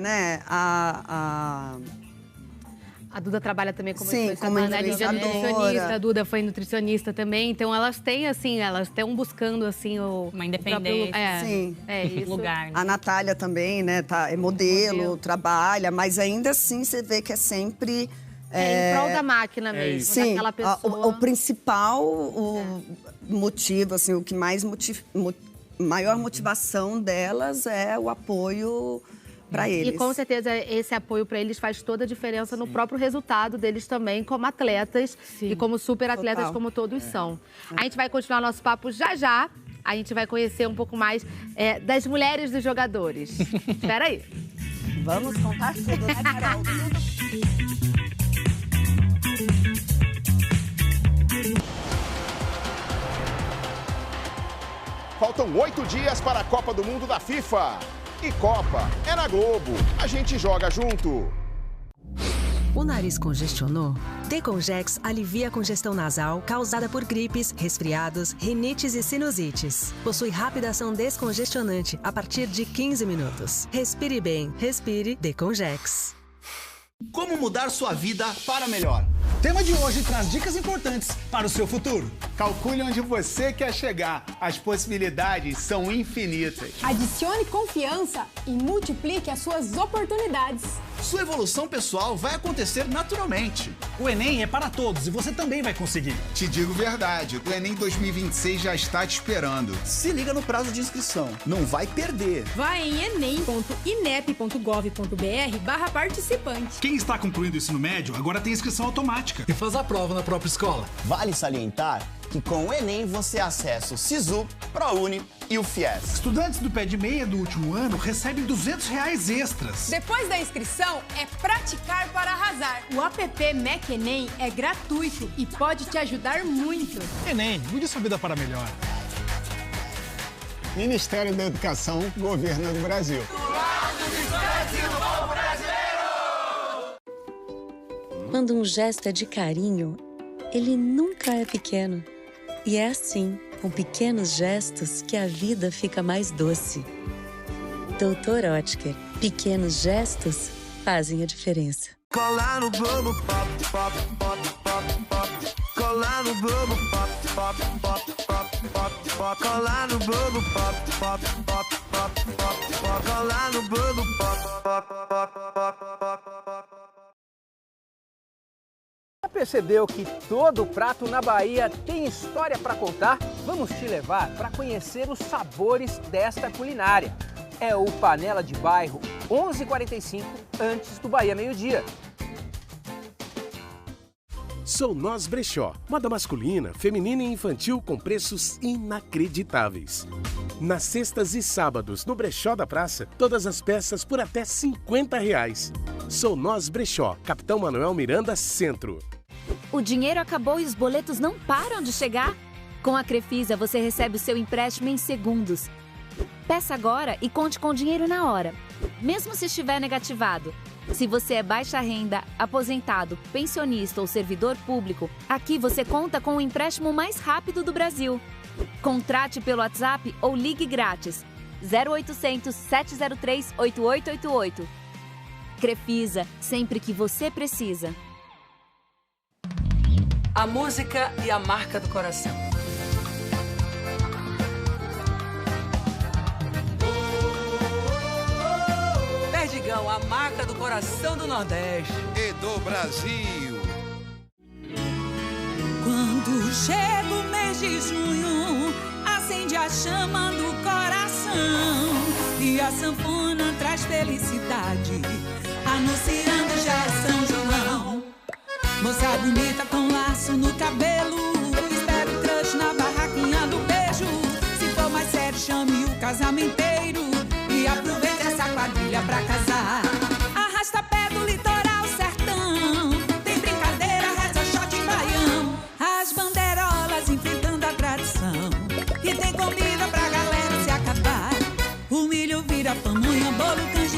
né? A Duda trabalha também como nutricionista, a Duda foi nutricionista também, então elas têm, assim, elas estão buscando, assim, uma independência. Isso. Lugar. Né? A Natália também, né, é modelo, trabalha, mas ainda assim você vê que é sempre... em prol da máquina mesmo, sim, daquela pessoa. O principal motivo, assim, o que mais maior motivação delas é o apoio para eles. E com certeza esse apoio para eles faz toda a diferença no próprio resultado deles também, como atletas e como super atletas, como todos são. A gente vai continuar nosso papo já. A gente vai conhecer um pouco mais das mulheres dos jogadores. Espera aí. Vamos contar tudo, né, Carol? Faltam 8 dias para a Copa do Mundo da FIFA. E Copa é na Globo. A gente joga junto. O nariz congestionou? Decongex alivia a congestão nasal causada por gripes, resfriados, rinites e sinusites. Possui rápida ação descongestionante a partir de 15 minutos. Respire bem, respire Decongex. Como mudar sua vida para melhor? O tema de hoje traz dicas importantes para o seu futuro. Calcule onde você quer chegar. As possibilidades são infinitas. Adicione confiança e multiplique as suas oportunidades. Sua evolução pessoal vai acontecer naturalmente. O Enem é para todos e você também vai conseguir. Te digo verdade, o Enem 2026 já está te esperando. Se liga no prazo de inscrição, não vai perder. Vai em enem.inep.gov.br/participante. Quem está concluindo o ensino médio agora tem inscrição automática e faz a prova na própria escola. Vale salientar que com o Enem você acessa o SISU, ProUni e o FIES. Estudantes do pé de meia do último ano recebem R$200 extras. Depois da inscrição, é praticar para arrasar. O app Mac Enem é gratuito e pode te ajudar muito. Enem, mude sua vida para melhor. Ministério da Educação, Governo do Brasil. Do lado do distante do povo brasileiro! Quando um gesto é de carinho, ele nunca é pequeno. E é assim, com pequenos gestos, que a vida fica mais doce. Doutor Oetker, pequenos gestos fazem a diferença. Colar no bolo, pop, pop, pop, pop, pop. Colar no bolo, pop, pop, pop, pop, pop, pop. Colar no bolo, pop, pop, pop, pop, pop, pop. Colar no bolo, pop, pop, pop, pop, pop, pop. Já percebeu que todo prato na Bahia tem história para contar? Vamos te levar para conhecer os sabores desta culinária. É o Panela de Bairro, 11h45, antes do Bahia Meio-Dia. Sou Nós Brechó, moda masculina, feminina e infantil com preços inacreditáveis. Nas sextas e sábados, no Brechó da Praça, todas as peças por até R$50. Sou Nós Brechó, Capitão Manuel Miranda, Centro. O dinheiro acabou e os boletos não param de chegar? Com a Crefisa, você recebe o seu empréstimo em segundos. Peça agora e conte com o dinheiro na hora, mesmo se estiver negativado. Se você é baixa renda, aposentado, pensionista ou servidor público, aqui você conta com o empréstimo mais rápido do Brasil. Contrate pelo WhatsApp ou ligue grátis 0800 703 8888. Crefisa, sempre que você precisa. A música e a marca do coração. Perdigão, a marca do coração do Nordeste. E do Brasil. Quando chega o mês de junho, acende a chama do coração. E a sanfona traz felicidade, anunciando já é São João. Moça bonita com laço no cabelo, espera o crush na barraquinha do beijo. Se for mais sério, chame o casamenteiro e aproveita essa quadrilha pra casar. Arrasta pé do litoral sertão, tem brincadeira, reza, shot e baião. As bandeirolas enfrentando a tradição, e tem comida pra galera se acabar. O milho vira pamonha, bolo, canjica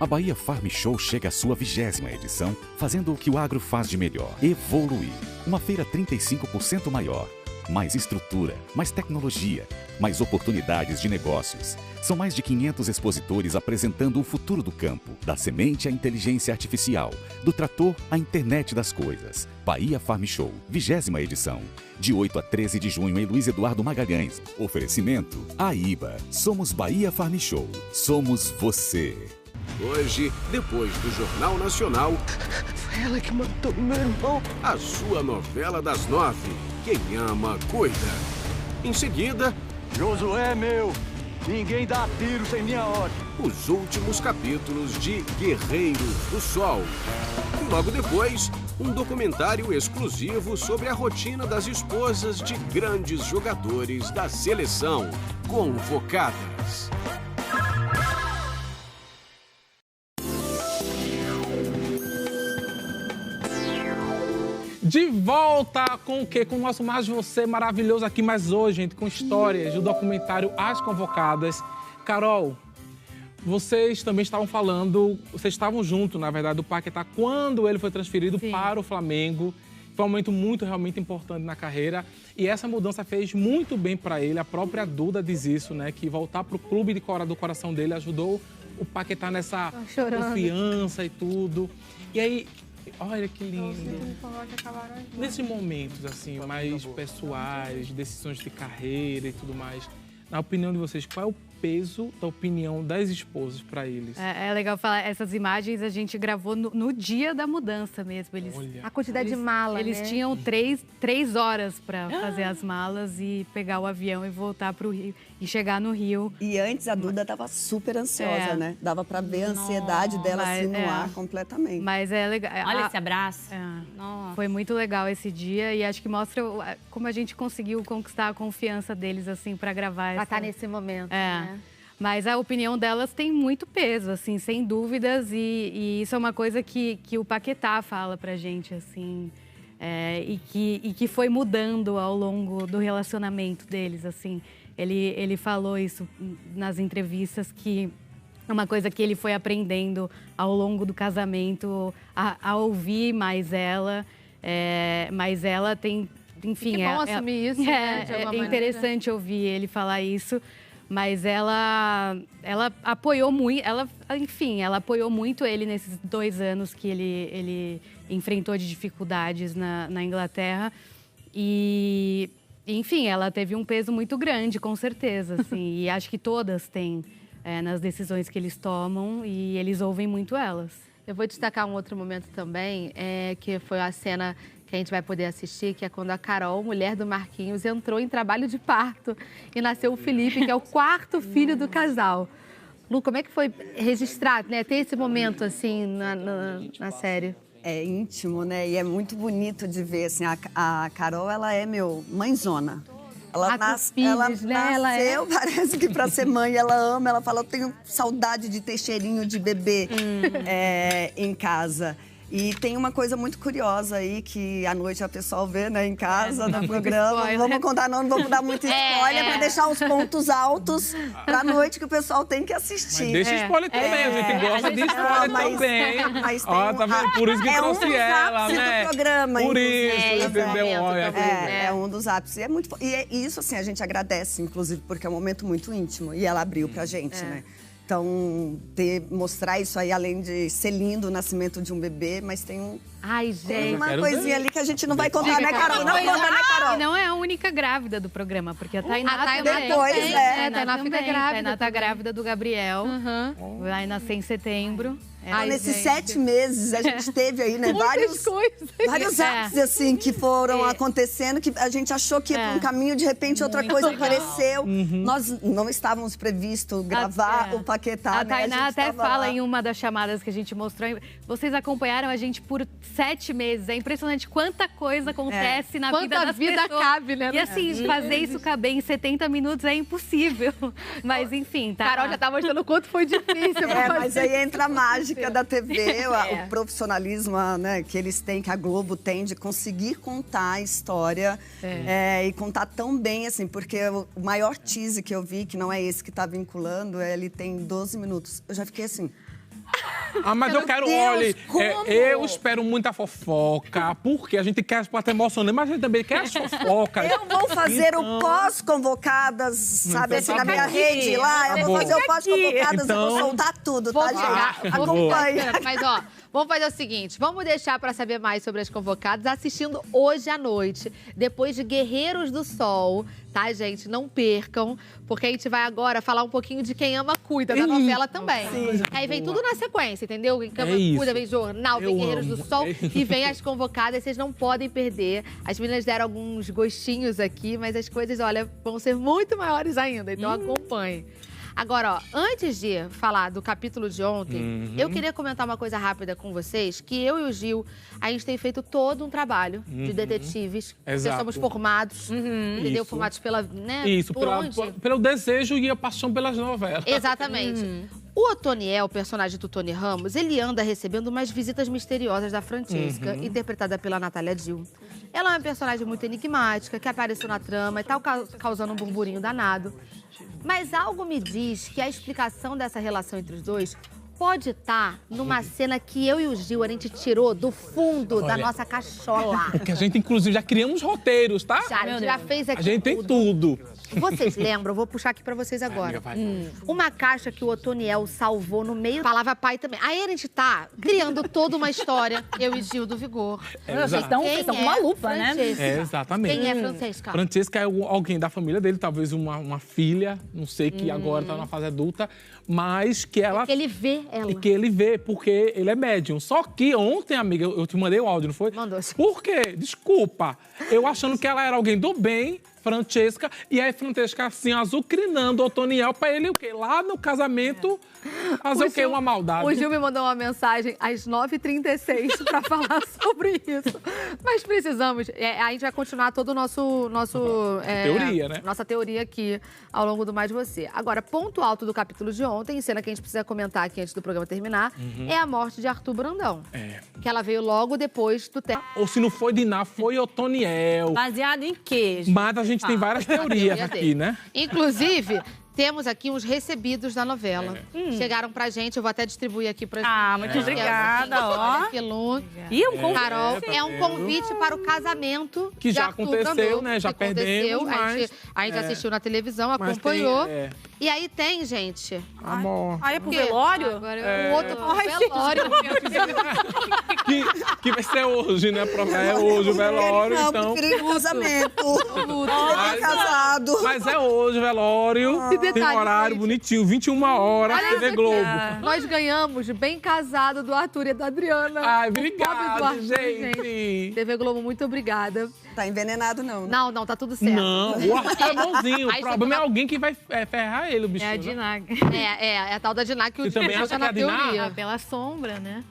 A Bahia Farm Show chega à sua 20ª edição, fazendo o que o agro faz de melhor, evoluir. Uma feira 35% maior, mais estrutura, mais tecnologia, mais oportunidades de negócios. São mais de 500 expositores apresentando o futuro do campo, da semente à inteligência artificial, do trator à internet das coisas. Bahia Farm Show, 20ª edição. De 8 a 13 de junho em Luiz Eduardo Magalhães. Oferecimento AIBA. Somos Bahia Farm Show. Somos você. Hoje, depois do Jornal Nacional... Foi ela que matou meu irmão. A sua novela das 9. Quem ama, cuida. Em seguida... Josué, meu. Ninguém dá tiro sem minha ordem. Os últimos capítulos de Guerreiros do Sol. E logo depois, um documentário exclusivo sobre a rotina das esposas de grandes jogadores da seleção convocadas. De volta com o quê? Com o nosso Mais Você maravilhoso aqui, mas hoje, gente, com histórias do documentário As Convocadas. Carol, vocês também estavam falando, vocês estavam juntos, na verdade, do Paquetá, quando ele foi transferido para o Flamengo. Foi um momento realmente importante na carreira. E essa mudança fez muito bem para ele. A própria Duda diz isso, né? Que voltar para o clube do coração dele ajudou o Paquetá nessa confiança e tudo. E aí... Olha que lindo. Nesses momentos, assim, mais pessoais, decisões de carreira e tudo mais, na opinião de vocês, qual é o peso da opinião das esposas para eles? É legal falar, essas imagens a gente gravou no dia da mudança mesmo. A quantidade de mala, Eles tinham 3 horas para fazer as malas e pegar o avião e voltar para o Rio, e chegar no Rio. E antes a Duda estava super ansiosa, né? Dava para ver a ansiedade dela assim no ar completamente. Mas é legal. Olha esse abraço. Foi muito legal esse dia e acho que mostra como a gente conseguiu conquistar a confiança deles, assim, para gravar. Pra estar nesse momento, né? Mas a opinião delas tem muito peso, assim, sem dúvidas. E isso é uma coisa que o Paquetá fala pra gente, assim. E que foi mudando ao longo do relacionamento deles, assim. Ele falou isso nas entrevistas, que é uma coisa que ele foi aprendendo ao longo do casamento, a ouvir mais ela. Mas ela tem, enfim... Que bom assumir isso, né, de alguma maneira. Interessante ouvir ele falar isso. Mas ela apoiou muito, ela apoiou muito ele nesses 2 anos que ele enfrentou de dificuldades na Inglaterra. E, enfim, ela teve um peso muito grande, com certeza, assim. E acho que todas têm nas decisões que eles tomam e eles ouvem muito elas. Eu vou destacar um outro momento também, que foi a cena que a gente vai poder assistir, que é quando a Carol, mulher do Marquinhos, entrou em trabalho de parto e nasceu o Felipe, que é o 4º filho do casal. Lu, como é que foi registrar, né, ter esse momento, assim, na série? É íntimo, né? E é muito bonito de ver, assim, a Carol, ela é mãezona. Ela nasceu, parece que para ser mãe, ela ama, ela fala, eu tenho saudade de ter cheirinho de bebê em casa. E tem uma coisa muito curiosa aí, que à noite a pessoal vê, né, em casa, no programa. Não vamos contar não vamos dar muito spoiler, para deixar os pontos altos pra noite que o pessoal tem que assistir. Mas deixa spoiler também, a gente gosta de spoiler também. Mas tá vendo? Por isso que trouxe ela, né? Do programa, por isso, entendeu? É um dos ápices. E isso, assim, a gente agradece, inclusive, porque é um momento muito íntimo. E ela abriu pra gente, né? Então, mostrar isso aí, além de ser lindo o nascimento de um bebê, mas tem uma coisinha ali que a gente não vai contar, né, Carol? Não conta, né, Carol? E não é a única grávida do programa, porque a Tainá também. Depois, a Tainá fica grávida. A Tainá tá grávida do Gabriel. Vai nascer em setembro. Nesses 7 meses, a gente teve aí, né, vários ápices, assim, que foram acontecendo, que a gente achou que ia para um caminho, de repente outra coisa apareceu. Nós não estávamos previsto gravar o Paquetá, A Tainá até fala em uma das chamadas que a gente mostrou, vocês acompanharam a gente por 7 meses. É impressionante quanta coisa acontece na vida das pessoas. Quanta vida cabe, né? E assim, fazer isso caber em 70 minutos é impossível. Mas enfim, tá. Carol já tá mostrando o quanto foi difícil. Mas aí entra a mágica da TV, o profissionalismo, né, que eles têm, que a Globo tem, de conseguir contar a história e contar tão bem, assim, porque o maior teaser que eu vi, que não é esse que tá vinculando, ele tem 12 minutos. Eu já fiquei assim... Mas eu quero, olha, eu espero muita fofoca, porque a gente quer estar emocionando, mas a gente também quer as fofocas. Eu vou fazer o pós-convocadas, sabe, assim, na minha rede lá. Eu vou fazer o pós-convocadas e vou soltar tudo, tá, gente? Acompanha. Mas, ó, vamos fazer o seguinte, vamos deixar pra saber mais sobre as convocadas assistindo hoje à noite, depois de Guerreiros do Sol, tá, gente? Não percam, porque a gente vai agora falar um pouquinho de Quem Ama Cuida, da novela também. Sim. Aí vem tudo na sequência, entendeu? Quem Ama Cuida, vem jornal, vem Guerreiros do Sol e vem as convocadas, vocês não podem perder. As meninas deram alguns gostinhos aqui, mas as coisas, olha, vão ser muito maiores ainda, então acompanhem. Agora, ó, antes de falar do capítulo de ontem, eu queria comentar uma coisa rápida com vocês, que eu e o Gil, a gente tem feito todo um trabalho de detetives. Exato. Somos formados, entendeu? Formados pela, né? Isso, pelo desejo e a paixão pelas novelas. Exatamente. O Otoniel, personagem do Tony Ramos, ele anda recebendo umas visitas misteriosas da Francesca, interpretada pela Natália Dill. Ela é uma personagem muito enigmática, que apareceu na trama e tá causando um burburinho danado. Mas algo me diz que a explicação dessa relação entre os dois pode estar numa cena que eu e o Gil, a gente tirou do fundo da nossa cachola. Porque a gente, inclusive, já criamos roteiros, tá? Já fez aqui. A gente tem tudo. Vocês lembram? Vou puxar aqui pra vocês agora. Uma caixa que o Otoniel salvou no meio, falava pai também. Aí a gente tá criando toda uma história, eu e Gil do Vigor. Vocês estão com uma lupa, né? Exatamente. Quem é Francesca? Francesca é alguém da família dele, talvez uma filha, não sei, que agora tá na fase adulta, mas que ela... Que ele vê ela. E que ele vê, porque ele é médium. Só que ontem, amiga, eu te mandei o áudio, não foi? Mandou sim. Por quê? Desculpa. Eu achando que ela era alguém do bem, Francesca, e aí Francesca assim, azucrinando o Otoniel pra ele o quê? Lá no casamento, fazer o quê? Uma maldade. O Gil me mandou uma mensagem às 9h36 pra falar sobre isso. Mas precisamos, a gente vai continuar todo o nosso teoria, né? Nossa teoria aqui ao longo do Mais Você. Agora, ponto alto do capítulo de ontem, cena que a gente precisa comentar aqui antes do programa terminar, é a morte de Arthur Brandão. Que ela veio logo depois do Ou se não foi Diná, foi Otoniel. Baseado em quê? Mas a gente tem várias teorias aqui, né? Inclusive, temos aqui uns recebidos da novela. Chegaram pra gente, eu vou até distribuir aqui pra... muito obrigada, ó. E um convite. Carol, é um convite para o casamento que já Arthur aconteceu, Brandão, né? Já perdemos, mas... A gente assistiu na televisão, acompanhou. E aí tem, gente... Amor. Aí é pro velório? Agora o outro pro velório. que vai ser hoje, né? É hoje o velório, então... Não, casamento. Casado. Mas é hoje o velório. Tem um horário bonitinho, 21 horas, TV Globo. Nós ganhamos Bem Casado do Arthur e da Adriana. Ai, obrigado, gente. TV Globo, muito obrigada. Tá envenenado, não. Não, tá tudo certo. Não, o Arthur é bonzinho. O problema é alguém que vai ferrar ele, o bichinho. É a Diná. É a tal da Diná que o também acha na teoria. Pela sombra, né?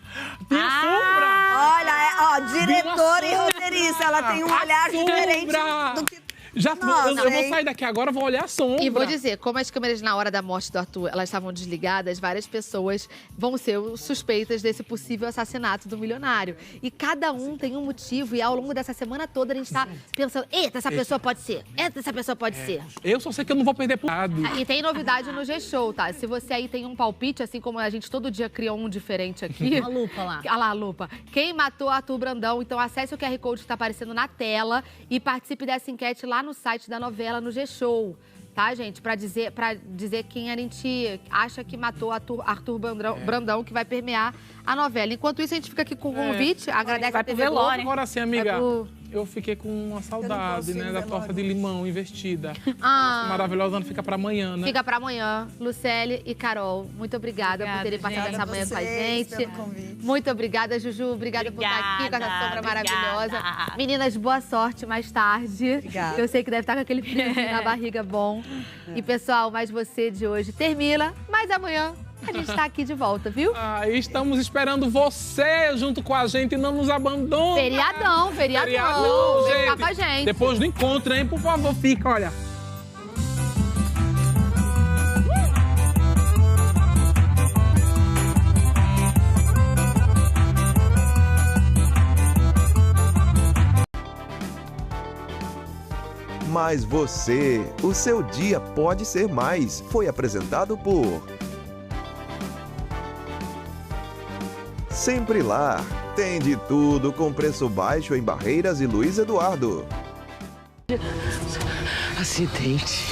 Tem a sombra! Olha, diretora e roteirista, ela tem um olhar diferente do que... Eu vou sair daqui agora, vou olhar a sombra. E vou dizer, como as câmeras na hora da morte do Arthur, elas estavam desligadas, várias pessoas vão ser suspeitas desse possível assassinato do milionário. E cada um tem um motivo, e ao longo dessa semana toda a gente tá pensando, eita, essa pessoa pode ser, essa pessoa pode ser. Eu só sei que eu não vou perder por nada. E tem novidade no G-Show, tá? Se você aí tem um palpite, assim como a gente todo dia cria um diferente aqui. A lupa lá. Olha lá, a lupa. Quem matou Arthur Brandão? Então acesse o QR Code que tá aparecendo na tela e participe dessa enquete lá no site da novela, no G-Show, tá, gente? Pra dizer quem a gente acha que matou Arthur Brandão, que vai permear a novela. Enquanto isso, a gente fica aqui com o convite, agradece a TV Globo. Agora sim, amiga, eu fiquei com uma saudade, né, da torta de limão investida. Maravilhosa, não fica pra amanhã, né? Fica pra amanhã. Lucélia e Carol, muito obrigada por terem passado essa manhã com a gente. Muito obrigada, Juju. Obrigada por estar aqui com essa sombra maravilhosa. Meninas, boa sorte mais tarde. Obrigada. Eu sei que deve estar com aquele frio na barriga bom. E, pessoal, Mais Você de hoje termina, mas amanhã a gente tá aqui de volta, viu? Estamos esperando você junto com a gente, não nos abandona. Feriadão, gente. Vem cá com a gente. Depois do encontro, hein? Por favor, fica, olha. Mais Você, o seu dia pode ser mais. Foi apresentado por sempre lá. Tem de tudo com preço baixo em Barreiras e Luiz Eduardo. Acidente.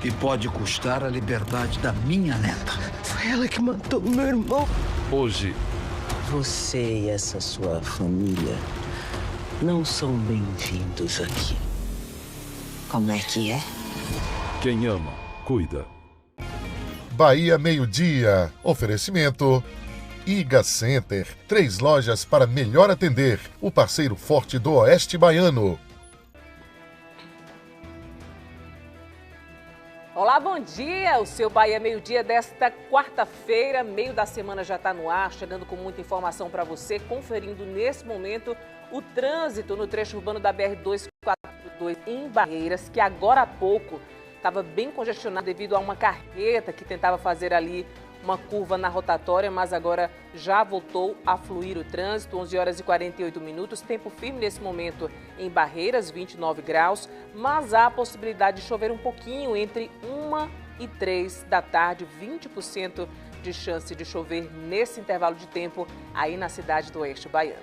Que pode custar a liberdade da minha neta. Foi ela que matou meu irmão. Hoje, você e essa sua família não são bem-vindos aqui. Como é que é? Quem ama, cuida. Bahia Meio-Dia. Oferecimento Iga Center. 3 lojas para melhor atender. O parceiro forte do Oeste Baiano. Olá, bom dia! O seu Bahia Meio-Dia desta quarta-feira, meio da semana já está no ar, chegando com muita informação para você, conferindo nesse momento o trânsito no trecho urbano da BR-242 em Barreiras, que agora há pouco estava bem congestionado devido a uma carreta que tentava fazer ali uma curva na rotatória, mas agora já voltou a fluir o trânsito, 11 horas e 48 minutos, tempo firme nesse momento em Barreiras, 29 graus, mas há a possibilidade de chover um pouquinho entre 1 e 3 da tarde, 20% de chance de chover nesse intervalo de tempo aí na cidade do Oeste Baiano.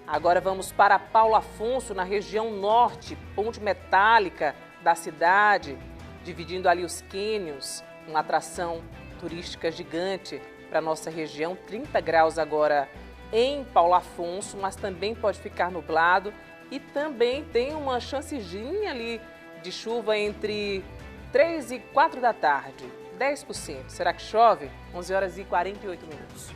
Agora vamos para Paulo Afonso, na região norte, ponte metálica da cidade, dividindo ali os cânions, uma atração turística gigante para nossa região, 30 graus agora em Paulo Afonso, mas também pode ficar nublado e também tem uma chancezinha ali de chuva entre 3 e 4 da tarde, 10%. Será que chove? 11 horas e 48 minutos.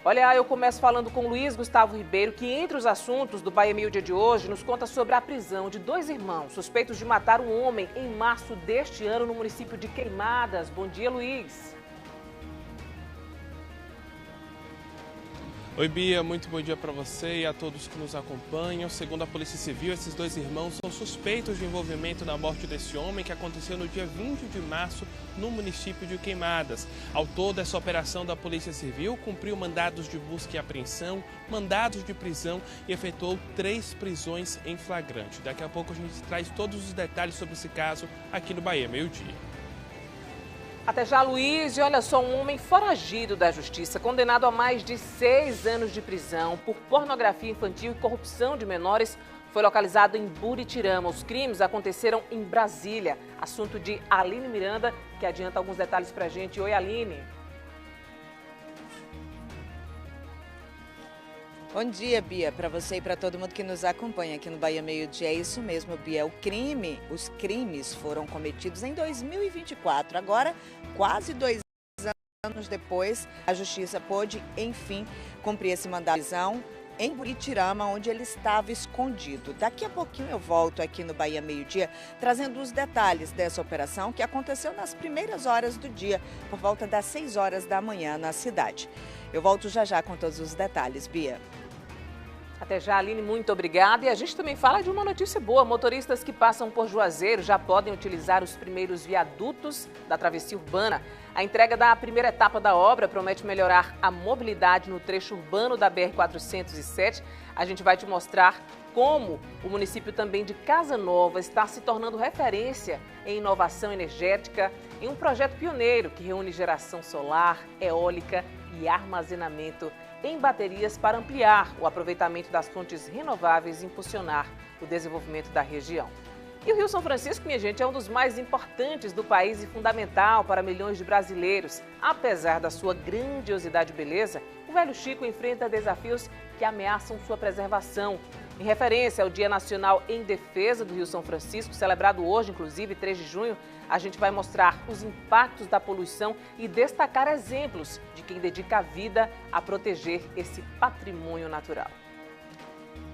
Olha, eu começo falando com Luiz Gustavo Ribeiro, que entre os assuntos do Bahia Meio-Dia de hoje nos conta sobre a prisão de 2 irmãos suspeitos de matar um homem em março deste ano no município de Queimadas. Bom dia, Luiz. Oi, Bia, muito bom dia para você e a todos que nos acompanham. Segundo a Polícia Civil, esses 2 irmãos são suspeitos de envolvimento na morte desse homem que aconteceu no dia 20 de março no município de Queimadas. Ao todo, essa operação da Polícia Civil cumpriu mandados de busca e apreensão, mandados de prisão e efetuou 3 prisões em flagrante. Daqui a pouco a gente traz todos os detalhes sobre esse caso aqui no Bahia Meio-Dia. Até já, Luiz. E olha só, um homem foragido da justiça, condenado a mais de 6 anos de prisão por pornografia infantil e corrupção de menores, foi localizado em Buritirama. Os crimes aconteceram em Brasília. Assunto de Aline Miranda, que adianta alguns detalhes pra gente. Oi, Aline. Bom dia, Bia, para você e para todo mundo que nos acompanha aqui no Bahia Meio-Dia. É isso mesmo, Bia. Os crimes foram cometidos em 2024. Agora, quase 2 anos depois, a Justiça pôde, enfim, cumprir esse mandado de prisão em Buritirama, onde ele estava escondido. Daqui a pouquinho eu volto aqui no Bahia Meio-Dia, trazendo os detalhes dessa operação que aconteceu nas primeiras horas do dia, por volta das 6 horas da manhã na cidade. Eu volto já já com todos os detalhes, Bia. Até já, Aline, muito obrigada. E a gente também fala de uma notícia boa. Motoristas que passam por Juazeiro já podem utilizar os primeiros viadutos da travessia urbana. A entrega da primeira etapa da obra promete melhorar a mobilidade no trecho urbano da BR-407. A gente vai te mostrar como o município também de Casa Nova está se tornando referência em inovação energética em um projeto pioneiro que reúne geração solar, eólica e armazenamento em baterias para ampliar o aproveitamento das fontes renováveis e impulsionar o desenvolvimento da região. E o Rio São Francisco, minha gente, é um dos mais importantes do país e fundamental para milhões de brasileiros. Apesar da sua grandiosidade e beleza, o Velho Chico enfrenta desafios que ameaçam sua preservação. Em referência ao Dia Nacional em Defesa do Rio São Francisco, celebrado hoje, inclusive, 3 de junho, a gente vai mostrar os impactos da poluição e destacar exemplos de quem dedica a vida a proteger esse patrimônio natural.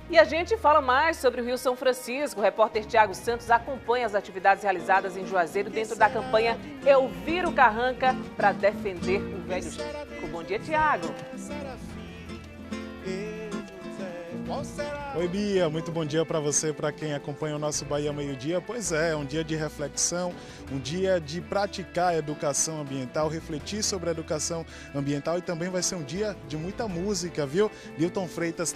E a gente fala mais sobre o Rio São Francisco. O repórter Tiago Santos acompanha as atividades realizadas em Juazeiro dentro da campanha Eu Viro Carranca para defender o Velho Chico. Bom dia, Tiago. Oi, Bia, muito bom dia para você, para quem acompanha o nosso Bahia Meio-Dia. Pois é um dia de reflexão, um dia de praticar a educação ambiental, refletir sobre a educação ambiental e também vai ser um dia de muita música, viu? Lilton Freitas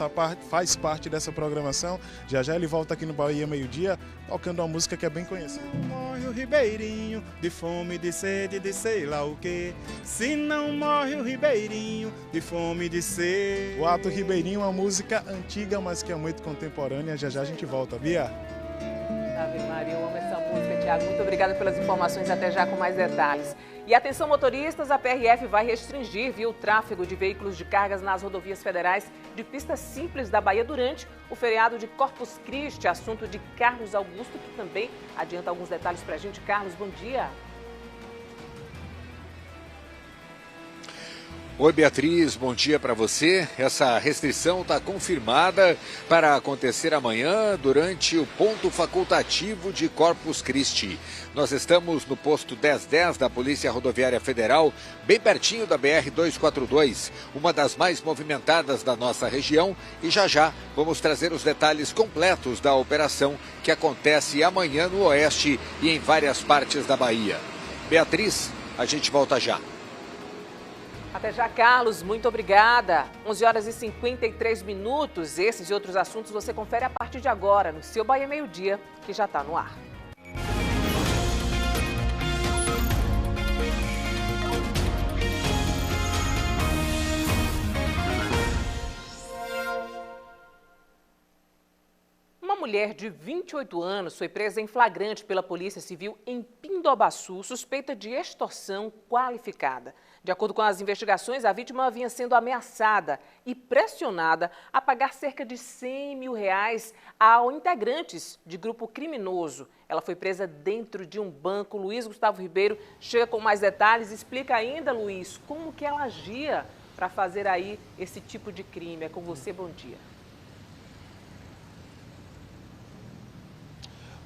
faz parte dessa programação, já já ele volta aqui no Bahia Meio-Dia tocando uma música que é bem conhecida. Morre o ribeirinho, de fome, de sede, de sei lá o quê. Se não morre o ribeirinho, de fome, de sede. O Ato Ribeirinho é uma música antiga, mas que é muito contemporânea. Já já a gente volta, Bia. Ave Maria, eu amo essa música, Tiago. Muito obrigada pelas informações, até já com mais detalhes. E atenção motoristas, a PRF vai restringir, o tráfego de veículos de cargas nas rodovias federais de pista simples da Bahia durante o feriado de Corpus Christi, assunto de Carlos Augusto, que também adianta alguns detalhes pra gente. Carlos, bom dia. Oi, Beatriz, bom dia para você. Essa restrição está confirmada para acontecer amanhã durante o ponto facultativo de Corpus Christi. Nós estamos no posto 1010 da Polícia Rodoviária Federal, bem pertinho da BR-242, uma das mais movimentadas da nossa região, e já já vamos trazer os detalhes completos da operação que acontece amanhã no Oeste e em várias partes da Bahia. Beatriz, a gente volta já. Até já, Carlos. Muito obrigada. 11 horas e 53 minutos. Esses e outros assuntos você confere a partir de agora no seu Bahia Meio Dia, que já está no ar. Uma mulher de 28 anos foi presa em flagrante pela Polícia Civil em Pindobaçu, suspeita de extorsão qualificada. De acordo com as investigações, a vítima vinha sendo ameaçada e pressionada a pagar cerca de R$100 mil a integrantes de grupo criminoso. Ela foi presa dentro de um banco. Luiz Gustavo Ribeiro chega com mais detalhes. Explica ainda, Luiz, como que ela agia para fazer aí esse tipo de crime. É com você, bom dia.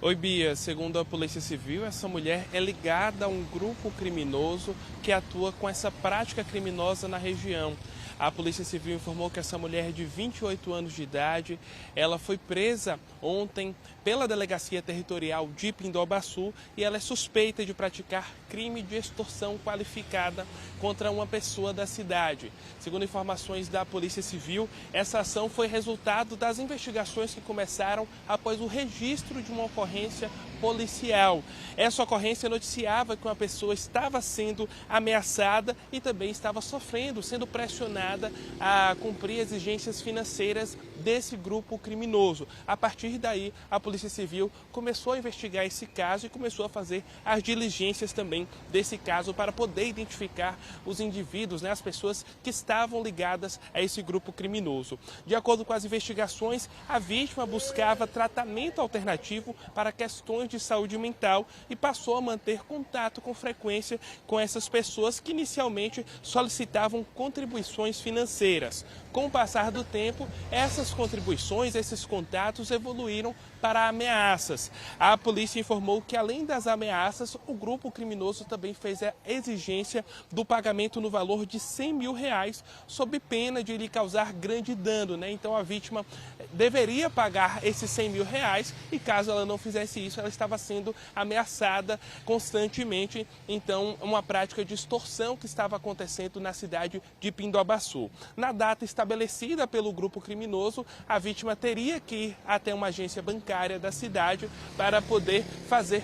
Oi, Bia. Segundo a Polícia Civil, essa mulher é ligada a um grupo criminoso que atua com essa prática criminosa na região. A Polícia Civil informou que essa mulher de 28 anos de idade, ela foi presa ontem pela Delegacia Territorial de Pindobaçu e ela é suspeita de praticar crime de extorsão qualificada contra uma pessoa da cidade. Segundo informações da Polícia Civil, essa ação foi resultado das investigações que começaram após o registro de uma ocorrência policial. Essa ocorrência noticiava que uma pessoa estava sendo ameaçada e também estava sendo pressionada a cumprir exigências financeiras desse grupo criminoso. A partir daí, a Polícia Civil começou a investigar esse caso e começou a fazer as diligências também desse caso para poder identificar os indivíduos, as pessoas que estavam ligadas a esse grupo criminoso. De acordo com as investigações, a vítima buscava tratamento alternativo para questões de saúde mental e passou a manter contato com frequência com essas pessoas que inicialmente solicitavam contribuições financeiras. Com o passar do tempo, essas contribuições, esses contatos evoluíram para ameaças. A polícia informou que, além das ameaças, o grupo criminoso também fez a exigência do pagamento no valor de R$100 mil, sob pena de lhe causar grande dano, Então a vítima deveria pagar esses R$100 mil e, caso ela não fizesse isso, ela estava sendo ameaçada constantemente. Então, uma prática de extorsão que estava acontecendo na cidade de Pindobaçu. Na data estabelecida pelo grupo criminoso, a vítima teria que ir até uma agência bancária da cidade para poder fazer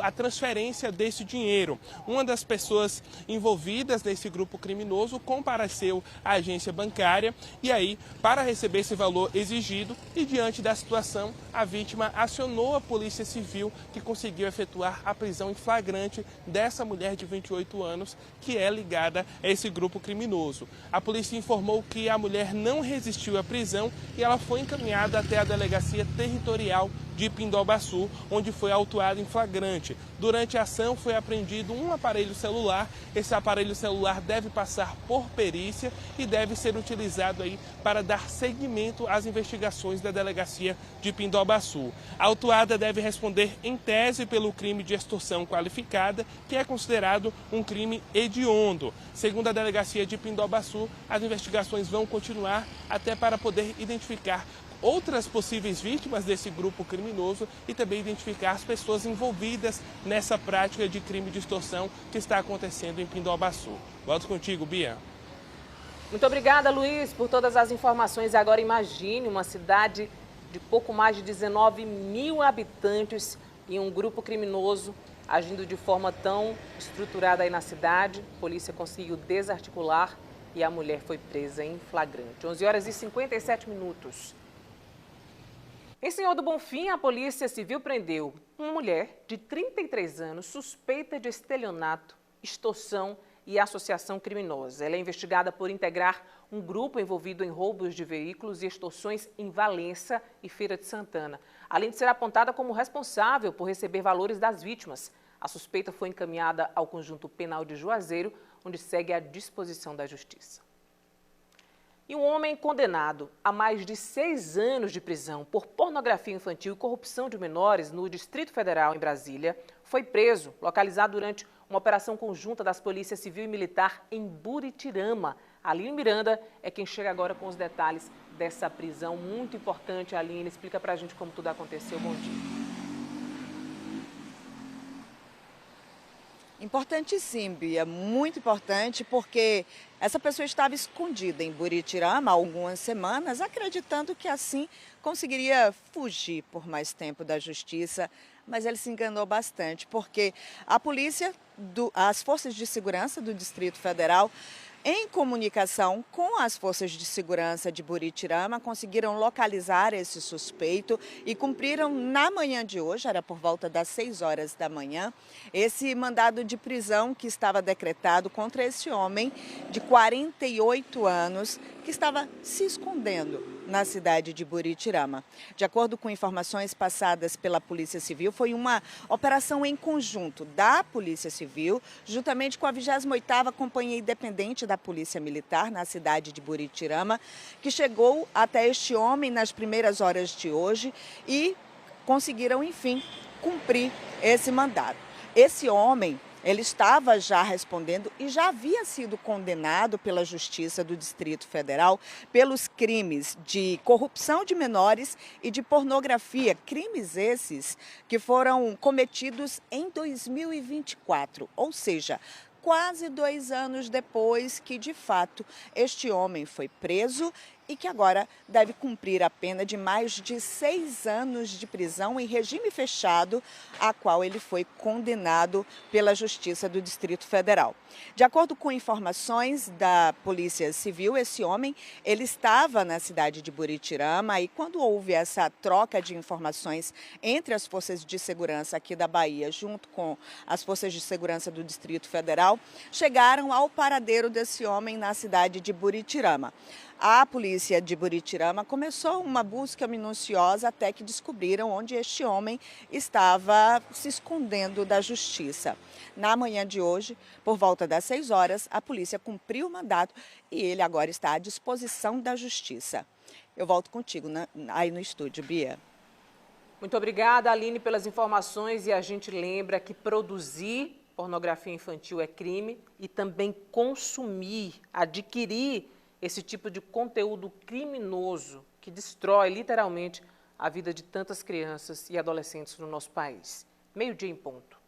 a transferência desse dinheiro. Uma das pessoas envolvidas nesse grupo criminoso compareceu à agência bancária e aí, para receber esse valor exigido e diante da situação, a vítima acionou a Polícia Civil, que conseguiu efetuar a prisão em flagrante dessa mulher de 28 anos, que é ligada a esse grupo criminoso. A polícia informou que a mulher não resistiu à prisão e ela foi encaminhada até a Delegacia Territorial de Pindobaçu, onde foi autuada em flagrante. Durante a ação foi apreendido um aparelho celular. Esse aparelho celular deve passar por perícia e deve ser utilizado aí para dar seguimento às investigações da Delegacia de Pindobaçu. A autuada deve responder em tese pelo crime de extorsão qualificada, que é considerado um crime hediondo. Segundo a Delegacia de Pindobaçu, as investigações vão continuar até para poder identificar outras possíveis vítimas desse grupo criminoso e também identificar as pessoas envolvidas nessa prática de crime de extorsão que está acontecendo em Pindobaçu. Volto contigo, Bia. Muito obrigada, Luiz, por todas as informações. Agora imagine uma cidade de pouco mais de 19 mil habitantes e um grupo criminoso agindo de forma tão estruturada aí na cidade. A polícia conseguiu desarticular e a mulher foi presa em flagrante. 11 horas e 57 minutos. Em Senhor do Bonfim, a Polícia Civil prendeu uma mulher de 33 anos suspeita de estelionato, extorsão e associação criminosa. Ela é investigada por integrar um grupo envolvido em roubos de veículos e extorsões em Valença e Feira de Santana, além de ser apontada como responsável por receber valores das vítimas. A suspeita foi encaminhada ao Conjunto Penal de Juazeiro, onde segue à disposição da Justiça. E um homem condenado a mais de 6 anos de prisão por pornografia infantil e corrupção de menores no Distrito Federal, em Brasília, foi preso, localizado durante uma operação conjunta das Polícias Civil e Militar em Buritirama. Aline Miranda é quem chega agora com os detalhes dessa prisão muito importante. Aline, explica pra gente como tudo aconteceu. Bom dia. Importante sim, Bia, muito importante, porque essa pessoa estava escondida em Buritirama há algumas semanas, acreditando que assim conseguiria fugir por mais tempo da justiça, mas ele se enganou bastante, porque a polícia, as forças de segurança do Distrito Federal, em comunicação com as forças de segurança de Buritirama, conseguiram localizar esse suspeito e cumpriram na manhã de hoje, era por volta das 6 horas da manhã, esse mandado de prisão que estava decretado contra esse homem de 48 anos que estava se escondendo na cidade de Buritirama. De acordo com informações passadas pela Polícia Civil, foi uma operação em conjunto da Polícia Civil, juntamente com a 28ª Companhia Independente da Polícia Militar na cidade de Buritirama, que chegou até este homem nas primeiras horas de hoje e conseguiram, enfim, cumprir esse mandado. Esse homem, ele estava já respondendo e já havia sido condenado pela Justiça do Distrito Federal pelos crimes de corrupção de menores e de pornografia. Crimes esses que foram cometidos em 2024, ou seja, quase 2 anos depois que, de fato, este homem foi preso e que agora deve cumprir a pena de mais de 6 anos de prisão em regime fechado, a qual ele foi condenado pela Justiça do Distrito Federal. De acordo com informações da Polícia Civil, esse homem, ele estava na cidade de Buritirama e quando houve essa troca de informações entre as forças de segurança aqui da Bahia, junto com as forças de segurança do Distrito Federal, chegaram ao paradeiro desse homem na cidade de Buritirama. A polícia de Buritirama começou uma busca minuciosa até que descobriram onde este homem estava se escondendo da justiça. Na manhã de hoje, por volta das 6 horas, a polícia cumpriu o mandato e ele agora está à disposição da justiça. Eu volto contigo aí no estúdio, Bia. Muito obrigada, Aline, pelas informações. E a gente lembra que produzir pornografia infantil é crime e também consumir, adquirir esse tipo de conteúdo criminoso que destrói literalmente a vida de tantas crianças e adolescentes no nosso país. 12:00 em ponto.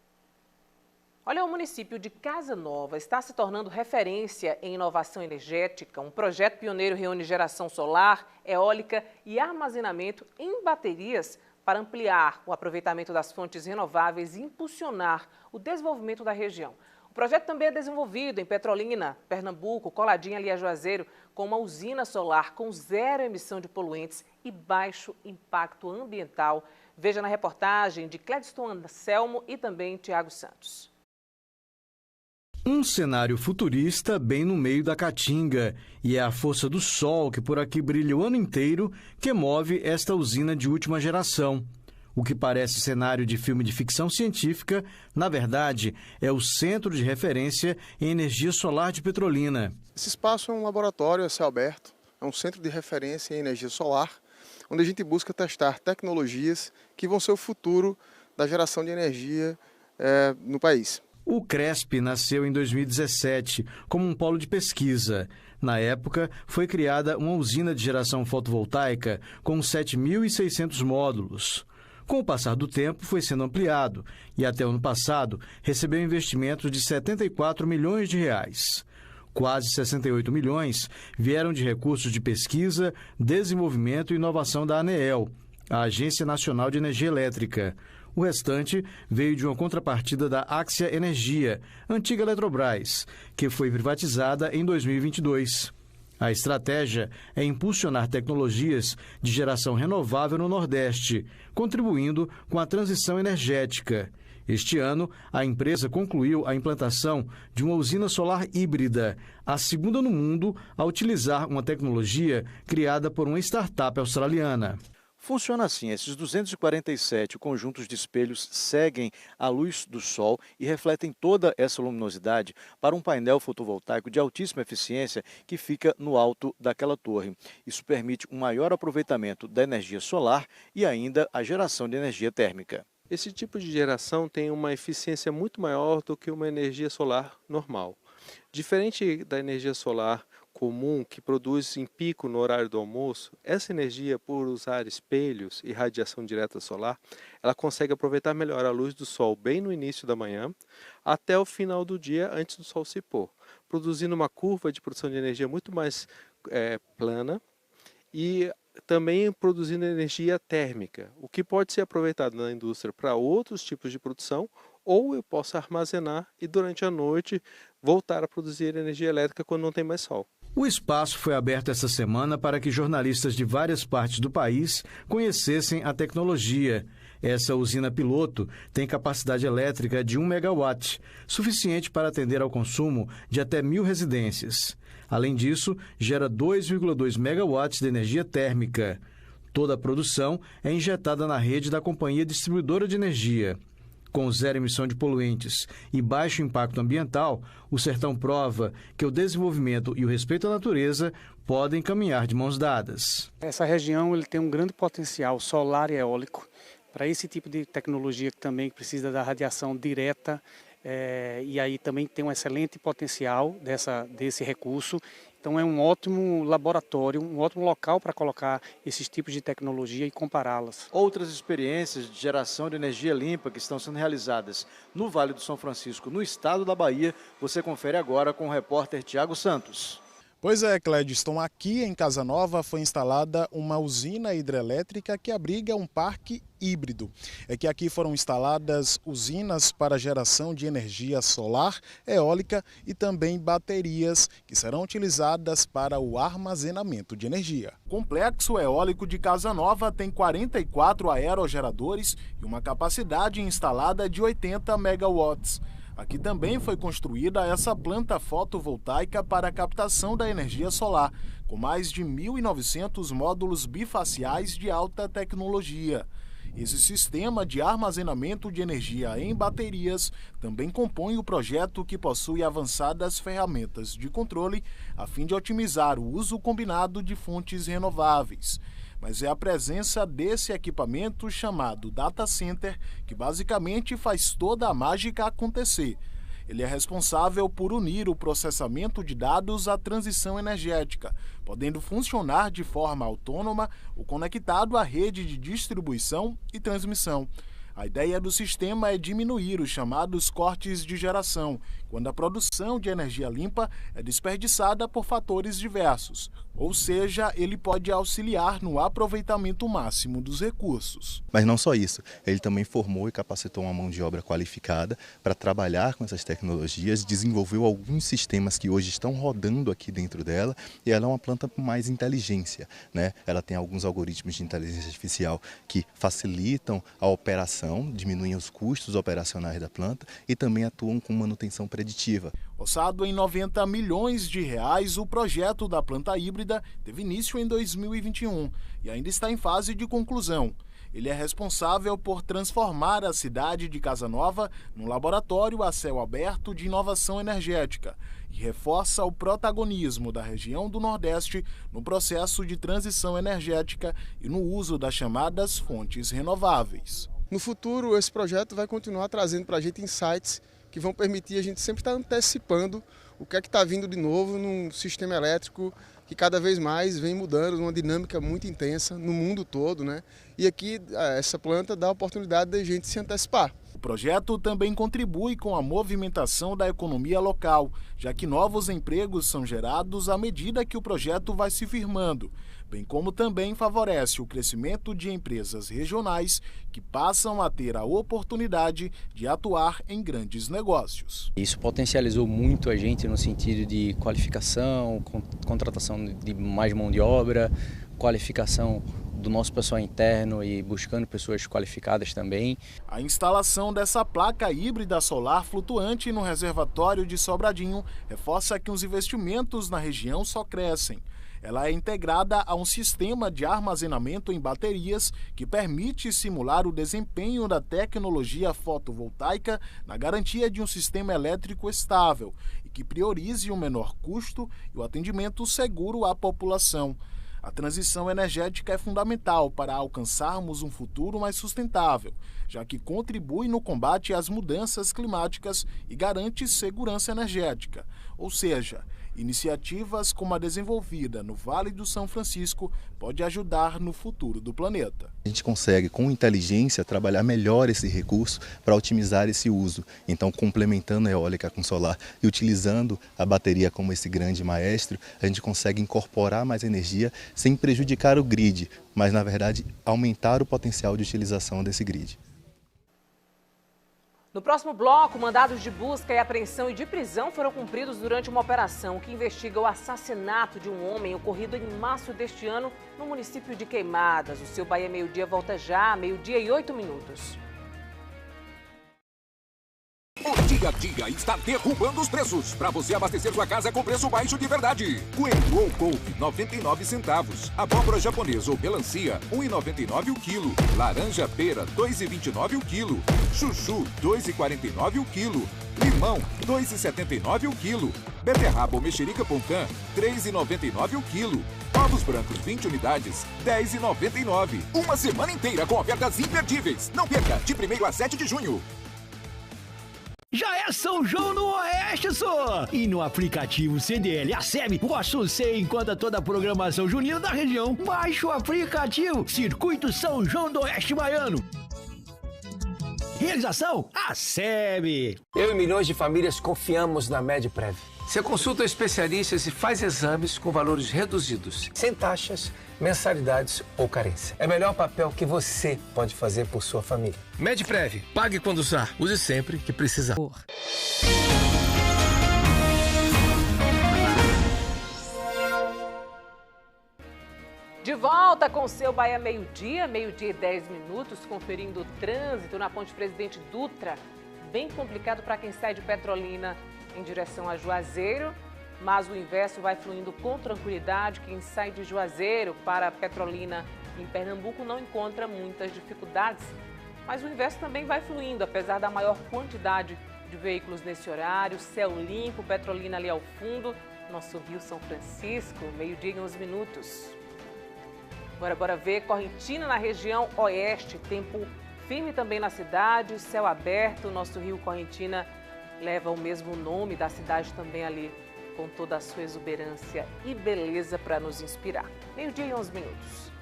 Olha, o município de Casa Nova está se tornando referência em inovação energética. Um projeto pioneiro reúne geração solar, eólica e armazenamento em baterias para ampliar o aproveitamento das fontes renováveis e impulsionar o desenvolvimento da região. O projeto também é desenvolvido em Petrolina, Pernambuco, coladinho ali a Juazeiro, com uma usina solar com 0 emissão de poluentes e baixo impacto ambiental. Veja na reportagem de Clédiston Anselmo e também Tiago Santos. Um cenário futurista bem no meio da caatinga. E é a força do sol que por aqui brilha o ano inteiro que move esta usina de última geração. O que parece cenário de filme de ficção científica, na verdade, é o Centro de Referência em Energia Solar de Petrolina. Esse espaço é um laboratório a céu aberto, é um centro de referência em energia solar, onde a gente busca testar tecnologias que vão ser o futuro da geração de energia no país. O CRESP nasceu em 2017 como um polo de pesquisa. Na época, foi criada uma usina de geração fotovoltaica com 7.600 módulos. Com o passar do tempo, foi sendo ampliado e até o ano passado recebeu investimentos de R$ 74 milhões. Quase 68 milhões vieram de recursos de pesquisa, desenvolvimento e inovação da ANEEL a Agência Nacional de Energia Elétrica. O restante veio de uma contrapartida da Axia Energia, antiga Eletrobras, que foi privatizada em 2022. A estratégia é impulsionar tecnologias de geração renovável no Nordeste, contribuindo com a transição energética. Este ano, a empresa concluiu a implantação de uma usina solar híbrida, a segunda no mundo a utilizar uma tecnologia criada por uma startup australiana. Funciona assim, esses 247 conjuntos de espelhos seguem a luz do sol e refletem toda essa luminosidade para um painel fotovoltaico de altíssima eficiência que fica no alto daquela torre. Isso permite um maior aproveitamento da energia solar e ainda a geração de energia térmica. Esse tipo de geração tem uma eficiência muito maior do que uma energia solar normal. Diferente da energia solar comum, que produz em pico no horário do almoço, essa energia, por usar espelhos e radiação direta solar, ela consegue aproveitar melhor a luz do sol bem no início da manhã até o final do dia, antes do sol se pôr, produzindo uma curva de produção de energia muito mais plana e também produzindo energia térmica, o que pode ser aproveitado na indústria para outros tipos de produção, ou eu posso armazenar e durante a noite voltar a produzir energia elétrica quando não tem mais sol. O espaço foi aberto essa semana para que jornalistas de várias partes do país conhecessem a tecnologia. Essa usina piloto tem capacidade elétrica de 1 megawatt, suficiente para atender ao consumo de até 1.000 residências. Além disso, gera 2,2 megawatts de energia térmica. Toda a produção é injetada na rede da Companhia Distribuidora de Energia. Com zero emissão de poluentes e baixo impacto ambiental, o Sertão prova que o desenvolvimento e o respeito à natureza podem caminhar de mãos dadas. Essa região tem um grande potencial solar e eólico para esse tipo de tecnologia que também precisa da radiação direta e aí também tem um excelente potencial desse recurso. Então é um ótimo laboratório, um ótimo local para colocar esses tipos de tecnologia e compará-las. Outras experiências de geração de energia limpa que estão sendo realizadas no Vale do São Francisco, no estado da Bahia, você confere agora com o repórter Tiago Santos. Pois é, Clédiston, aqui em Casa Nova foi instalada uma usina hidrelétrica que abriga um parque híbrido. É que aqui foram instaladas usinas para geração de energia solar, eólica e também baterias que serão utilizadas para o armazenamento de energia. O complexo eólico de Casa Nova tem 44 aerogeradores e uma capacidade instalada de 80 megawatts. Aqui também foi construída essa planta fotovoltaica para a captação da energia solar, com mais de 1.900 módulos bifaciais de alta tecnologia. Esse sistema de armazenamento de energia em baterias também compõe o projeto que possui avançadas ferramentas de controle a fim de otimizar o uso combinado de fontes renováveis. Mas é a presença desse equipamento chamado Data Center que basicamente faz toda a mágica acontecer. Ele é responsável por unir o processamento de dados à transição energética, podendo funcionar de forma autônoma ou conectado à rede de distribuição e transmissão. A ideia do sistema é diminuir os chamados cortes de geração, quando a produção de energia limpa é desperdiçada por fatores diversos. Ou seja, ele pode auxiliar no aproveitamento máximo dos recursos. Mas não só isso, ele também formou e capacitou uma mão de obra qualificada para trabalhar com essas tecnologias, desenvolveu alguns sistemas que hoje estão rodando aqui dentro dela, e ela é uma planta com mais inteligência, né? Ela tem alguns algoritmos de inteligência artificial que facilitam a operação, diminuem os custos operacionais da planta e também atuam com manutenção preditiva. Orçado em 90 milhões de reais, o projeto da planta híbrida teve início em 2021 e ainda está em fase de conclusão. Ele é responsável por transformar a cidade de Casa Nova num laboratório a céu aberto de inovação energética e reforça o protagonismo da região do Nordeste no processo de transição energética e no uso das chamadas fontes renováveis. No futuro, esse projeto vai continuar trazendo para a gente insights que vão permitir a gente sempre estar antecipando o que é que está vindo de novo num sistema elétrico que cada vez mais vem mudando, uma dinâmica muito intensa no mundo todo, né? E aqui essa planta dá a oportunidade da gente se antecipar. O projeto também contribui com a movimentação da economia local, já que novos empregos são gerados à medida que o projeto vai se firmando, bem como também favorece o crescimento de empresas regionais que passam a ter a oportunidade de atuar em grandes negócios. Isso potencializou muito a gente no sentido de qualificação, contratação de mais mão de obra, qualificação do nosso pessoal interno e buscando pessoas qualificadas também. A instalação dessa placa híbrida solar flutuante no reservatório de Sobradinho reforça que os investimentos na região só crescem. Ela é integrada a um sistema de armazenamento em baterias que permite simular o desempenho da tecnologia fotovoltaica na garantia de um sistema elétrico estável e que priorize o menor custo e o atendimento seguro à população. A transição energética é fundamental para alcançarmos um futuro mais sustentável, já que contribui no combate às mudanças climáticas e garante segurança energética. Ou seja, iniciativas como a desenvolvida no Vale do São Francisco pode ajudar no futuro do planeta. A gente consegue, com inteligência, trabalhar melhor esse recurso para otimizar esse uso. Então, complementando a eólica com solar e utilizando a bateria como esse grande maestro, a gente consegue incorporar mais energia sem prejudicar o grid, mas, na verdade, aumentar o potencial de utilização desse grid. No próximo bloco, mandados de busca e apreensão e de prisão foram cumpridos durante uma operação que investiga o assassinato de um homem ocorrido em março deste ano no município de Queimadas. O seu Bahia Meio Dia volta já, 12h08. O Dia a Dia está derrubando os preços para você abastecer sua casa com preço baixo de verdade. Coentro ou couve, 99 centavos. Abóbora japonesa ou melancia, 1,99 o quilo. Laranja pera, 2,29 o quilo. Chuchu, 2,49 o quilo. Limão, 2,79 o quilo. Beterraba ou mexerica poncã, 3,99 o quilo. Ovos brancos, 20 unidades, 10,99. Uma semana inteira com ofertas imperdíveis. Não perca, de 1º a 7 de junho. Já é São João no Oeste, só! E no aplicativo CDL Acebe, você encontra toda a programação junina da região. Baixe o aplicativo Circuito São João do Oeste Baiano. Realização Acebe. Eu e milhões de famílias confiamos na Medprev. Você consulta especialistas e faz exames com valores reduzidos, sem taxas, mensalidades ou carência. É o melhor papel que você pode fazer por sua família. Medprev, pague quando usar, use sempre que precisar. De volta com o seu Bahia Meio Dia, 12h10, conferindo o trânsito na Ponte Presidente Dutra. Bem complicado para quem sai de Petrolina em direção a Juazeiro, mas o inverso vai fluindo com tranquilidade. Quem sai de Juazeiro para Petrolina em Pernambuco não encontra muitas dificuldades, mas o inverso também vai fluindo, apesar da maior quantidade de veículos nesse horário. Céu limpo, Petrolina ali ao fundo, nosso Rio São Francisco, 12h11. Agora bora ver Correntina na região oeste, tempo firme também na cidade, céu aberto, nosso Rio Correntina leva o mesmo nome da cidade também ali, com toda a sua exuberância e beleza para nos inspirar. 12h11.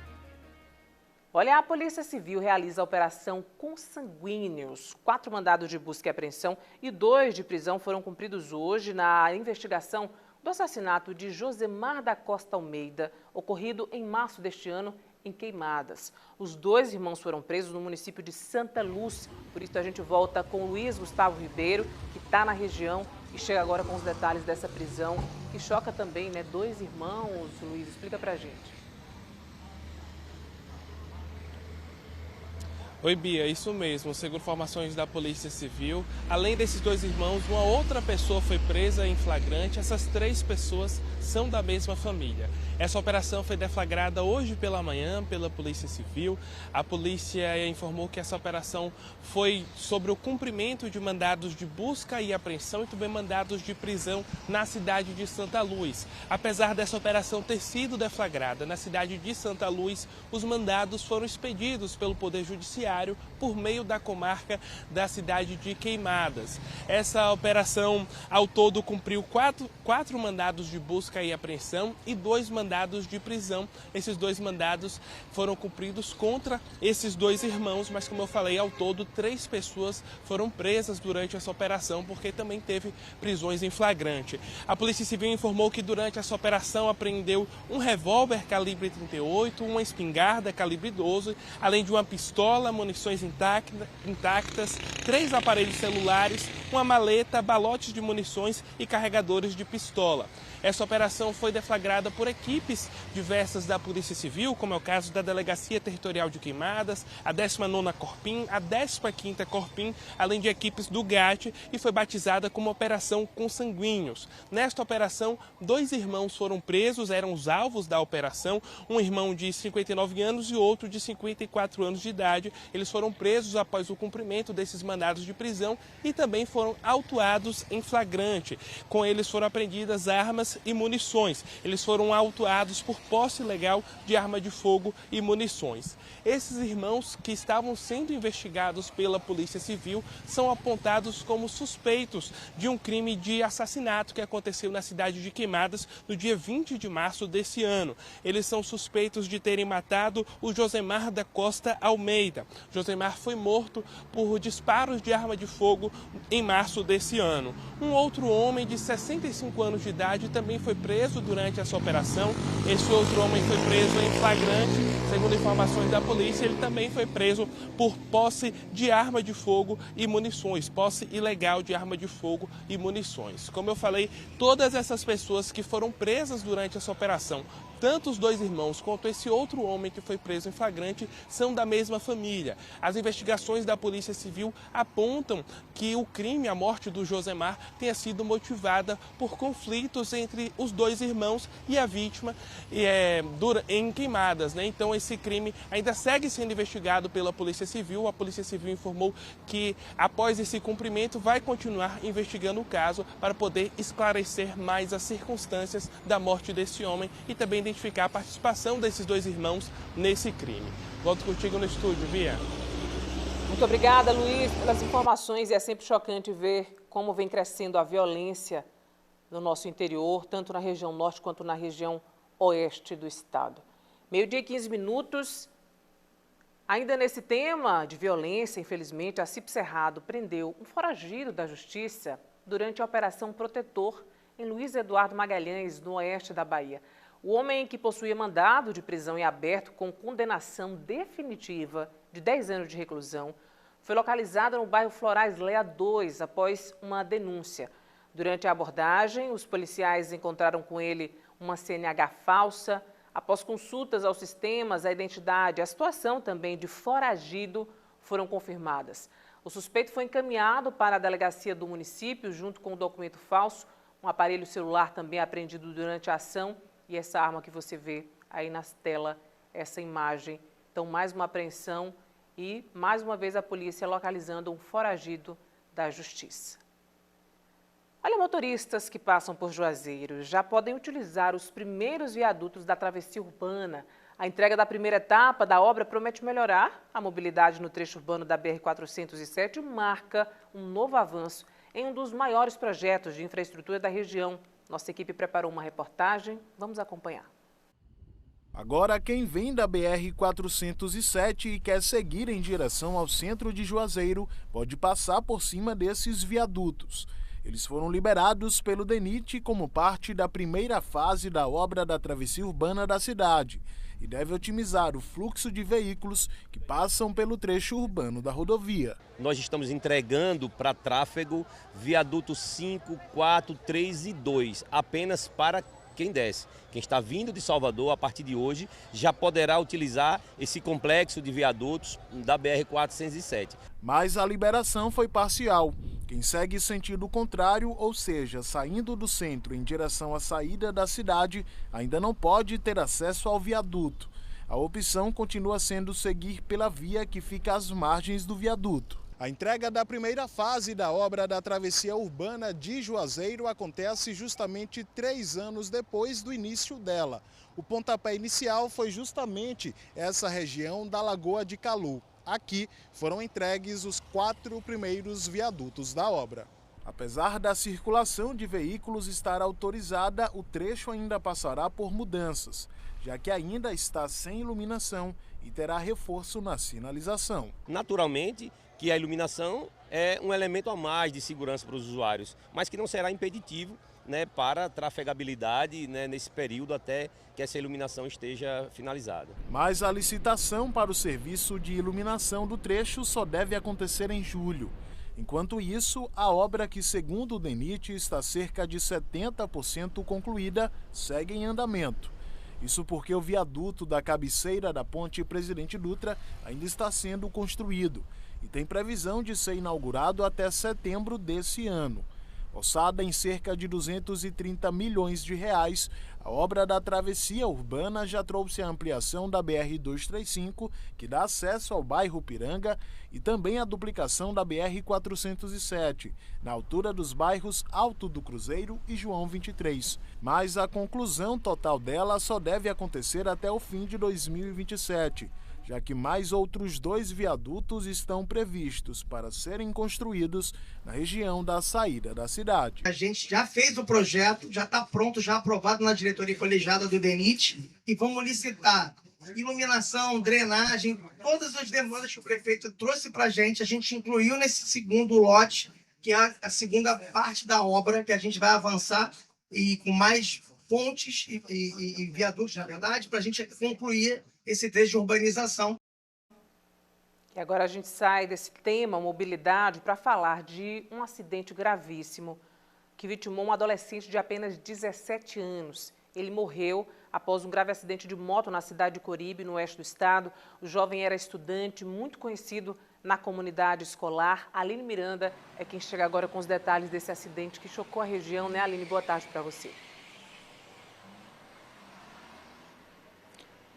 Olha, a Polícia Civil realiza a Operação Consanguíneos. 4 mandados de busca e apreensão e 2 de prisão foram cumpridos hoje na investigação do assassinato de Josemar da Costa Almeida, ocorrido em março deste ano em Queimadas. Os 2 irmãos foram presos no município de Santa Luz. Por isso a gente volta com Luiz Gustavo Ribeiro, que está na região e chega agora com os detalhes dessa prisão, que choca também, né? 2 irmãos. Luiz, explica pra gente. Oi, Bia, isso mesmo. Segundo informações da Polícia Civil, além desses 2 irmãos, uma outra pessoa foi presa em flagrante. Essas 3 pessoas são da mesma família. Essa operação foi deflagrada hoje pela manhã pela Polícia Civil. A polícia informou que essa operação foi sobre o cumprimento de mandados de busca e apreensão e também mandados de prisão na cidade de Santa Luz. Apesar dessa operação ter sido deflagrada na cidade de Santa Luz, os mandados foram expedidos pelo Poder Judiciário por meio da comarca da cidade de Queimadas. Essa operação, ao todo, cumpriu quatro mandados de busca e apreensão e 2 mandados de prisão. Esses 2 mandados foram cumpridos contra esses 2 irmãos, mas, como eu falei, ao todo 3 pessoas foram presas durante essa operação, porque também teve prisões em flagrante. A Polícia Civil informou que durante essa operação apreendeu um revólver calibre 38, uma espingarda calibre 12, além de uma pistola, munições intactas, 3 aparelhos celulares, uma maleta, balotes de munições e carregadores de pistola. Essa operação foi deflagrada por equipes diversas da Polícia Civil, como é o caso da Delegacia Territorial de Queimadas, a 19ª Corpim, a 15ª Corpim, além de equipes do GAT, e foi batizada como Operação Consanguíneos. Nesta operação, 2 irmãos foram presos, eram os alvos da operação, um irmão de 59 anos e outro de 54 anos de idade. Eles foram presos após o cumprimento desses mandados de prisão e também foram autuados em flagrante. Com eles foram apreendidas armas e munições. Eles foram autuados por posse ilegal de arma de fogo e munições. Esses irmãos, que estavam sendo investigados pela Polícia Civil, são apontados como suspeitos de um crime de assassinato que aconteceu na cidade de Queimadas no dia 20 de março desse ano. Eles são suspeitos de terem matado o Josemar da Costa Almeida. Josemar foi morto por disparos de arma de fogo em março desse ano. Um outro homem de 65 anos de idade também foi preso durante essa operação. Esse outro homem foi preso em flagrante. Segundo informações da polícia, ele também foi preso por posse de arma de fogo e munições, posse ilegal de arma de fogo e munições. Como eu falei, todas essas pessoas que foram presas durante essa operação, tanto os 2 irmãos quanto esse outro homem que foi preso em flagrante, são da mesma família. As investigações da Polícia Civil apontam que o crime, a morte do Josemar, tenha sido motivada por conflitos entre os 2 irmãos e a vítima em Queimadas, né? Então esse crime ainda segue sendo investigado pela Polícia Civil. A Polícia Civil informou que após esse cumprimento vai continuar investigando o caso para poder esclarecer mais as circunstâncias da morte desse homem e também identificar a participação desses 2 irmãos nesse crime. Volto contigo no estúdio, Bia. Muito obrigada, Luiz, pelas informações. E é sempre chocante ver como vem crescendo a violência no nosso interior, tanto na região norte quanto na região oeste do estado. 12h15. Ainda nesse tema de violência, infelizmente, a CIP Cerrado prendeu um foragido da Justiça durante a Operação Protetor em Luiz Eduardo Magalhães, no oeste da Bahia. O homem, que possuía mandado de prisão em aberto com condenação definitiva de 10 anos de reclusão, foi localizado no bairro Florais Lea 2 após uma denúncia. Durante a abordagem, os policiais encontraram com ele uma CNH falsa. Após consultas aos sistemas, a identidade e a situação também de foragido foram confirmadas. O suspeito foi encaminhado para a delegacia do município junto com o documento falso, um aparelho celular também apreendido durante a ação e essa arma que você vê aí na tela, essa imagem. Então, mais uma apreensão e, mais uma vez, a polícia localizando um foragido da Justiça. Olha, motoristas que passam por Juazeiro já podem utilizar os primeiros viadutos da travessia urbana. A entrega da primeira etapa da obra promete melhorar a mobilidade no trecho urbano da BR-407 e marca um novo avanço em um dos maiores projetos de infraestrutura da região. Nossa equipe preparou uma reportagem, vamos acompanhar. Agora, quem vem da BR-407 e quer seguir em direção ao centro de Juazeiro pode passar por cima desses viadutos. Eles foram liberados pelo DENIT como parte da primeira fase da obra da travessia urbana da cidade e deve otimizar o fluxo de veículos que passam pelo trecho urbano da rodovia. Nós estamos entregando para tráfego viadutos 5, 4, 3 e 2, apenas para quem desce. Quem está vindo de Salvador, a partir de hoje, já poderá utilizar esse complexo de viadutos da BR-407. Mas a liberação foi parcial. Quem segue sentido contrário, ou seja, saindo do centro em direção à saída da cidade, ainda não pode ter acesso ao viaduto. A opção continua sendo seguir pela via que fica às margens do viaduto. A entrega da primeira fase da obra da travessia urbana de Juazeiro acontece justamente 3 anos depois do início dela. O pontapé inicial foi justamente essa região da Lagoa de Calu. Aqui foram entregues os 4 primeiros viadutos da obra. Apesar da circulação de veículos estar autorizada, o trecho ainda passará por mudanças, já que ainda está sem iluminação e terá reforço na sinalização. Naturalmente que a iluminação é um elemento a mais de segurança para os usuários, mas que não será impeditivo, né, para a trafegabilidade, né, nesse período até que essa iluminação esteja finalizada. Mas a licitação para o serviço de iluminação do trecho só deve acontecer em julho. Enquanto isso, a obra, que segundo o DENIT está cerca de 70% concluída, segue em andamento. Isso porque o viaduto da cabeceira da ponte Presidente Dutra ainda está sendo construído e tem previsão de ser inaugurado até setembro desse ano. Orçada em cerca de 230 milhões de reais, a obra da travessia urbana já trouxe a ampliação da BR-235, que dá acesso ao bairro Piranga, e também a duplicação da BR-407, na altura dos bairros Alto do Cruzeiro e João 23. Mas a conclusão total dela só deve acontecer até o fim de 2027. Já que mais outros 2 viadutos estão previstos para serem construídos na região da saída da cidade. A gente já fez o projeto, já está pronto, já aprovado na diretoria colegiada do DENIT, e vamos licitar iluminação, drenagem, todas as demandas que o prefeito trouxe para a gente incluiu nesse segundo lote, que é a segunda parte da obra, que a gente vai avançar e com mais pontes e viadutos, na verdade, para a gente concluir esse trecho de urbanização. E agora a gente sai desse tema, mobilidade, para falar de um acidente gravíssimo que vitimou um adolescente de apenas 17 anos. Ele morreu após um grave acidente de moto na cidade de Coribe, no oeste do estado. O jovem era estudante, muito conhecido na comunidade escolar. Aline Miranda é quem chega agora com os detalhes desse acidente que chocou a região, né, Aline? Boa tarde para você.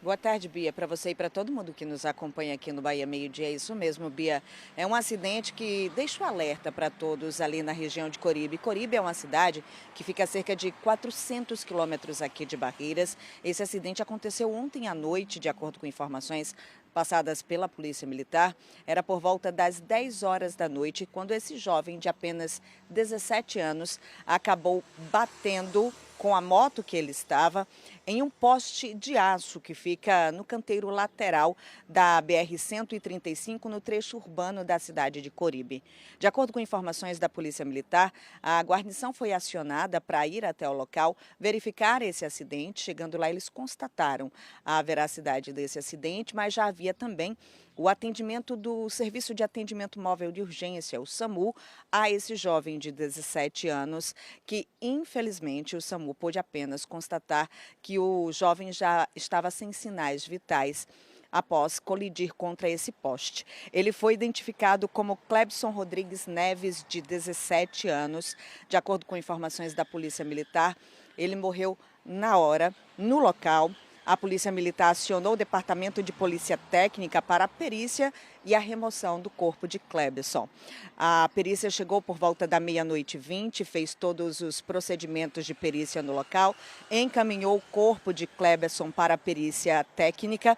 Boa tarde, Bia, para você e para todo mundo que nos acompanha aqui no Bahia Meio Dia. É isso mesmo, Bia. É um acidente que deixa o alerta para todos ali na região de Coribe. Coribe é uma cidade que fica a cerca de 400 quilômetros aqui de Barreiras. Esse acidente aconteceu ontem à noite, de acordo com informações passadas pela Polícia Militar. Era por volta das 10 horas da noite, quando esse jovem de apenas 17 anos acabou batendo com a moto que ele estava em um poste de aço que fica no canteiro lateral da BR-135, no trecho urbano da cidade de Coribe. De acordo com informações da Polícia Militar, a guarnição foi acionada para ir até o local, verificar esse acidente. Chegando lá, eles constataram a veracidade desse acidente, mas já havia também o atendimento do Serviço de Atendimento Móvel de Urgência, o SAMU, a esse jovem de 17 anos, que infelizmente o SAMU pôde apenas constatar que o jovem já estava sem sinais vitais após colidir contra esse poste. Ele foi identificado como Clebson Rodrigues Neves, de 17 anos. De acordo com informações da Polícia Militar, ele morreu na hora, no local. A Polícia Militar acionou o Departamento de Polícia Técnica para a perícia e a remoção do corpo de Clebson. A perícia chegou por volta da 00h20, fez todos os procedimentos de perícia no local, encaminhou o corpo de Clebson para a perícia técnica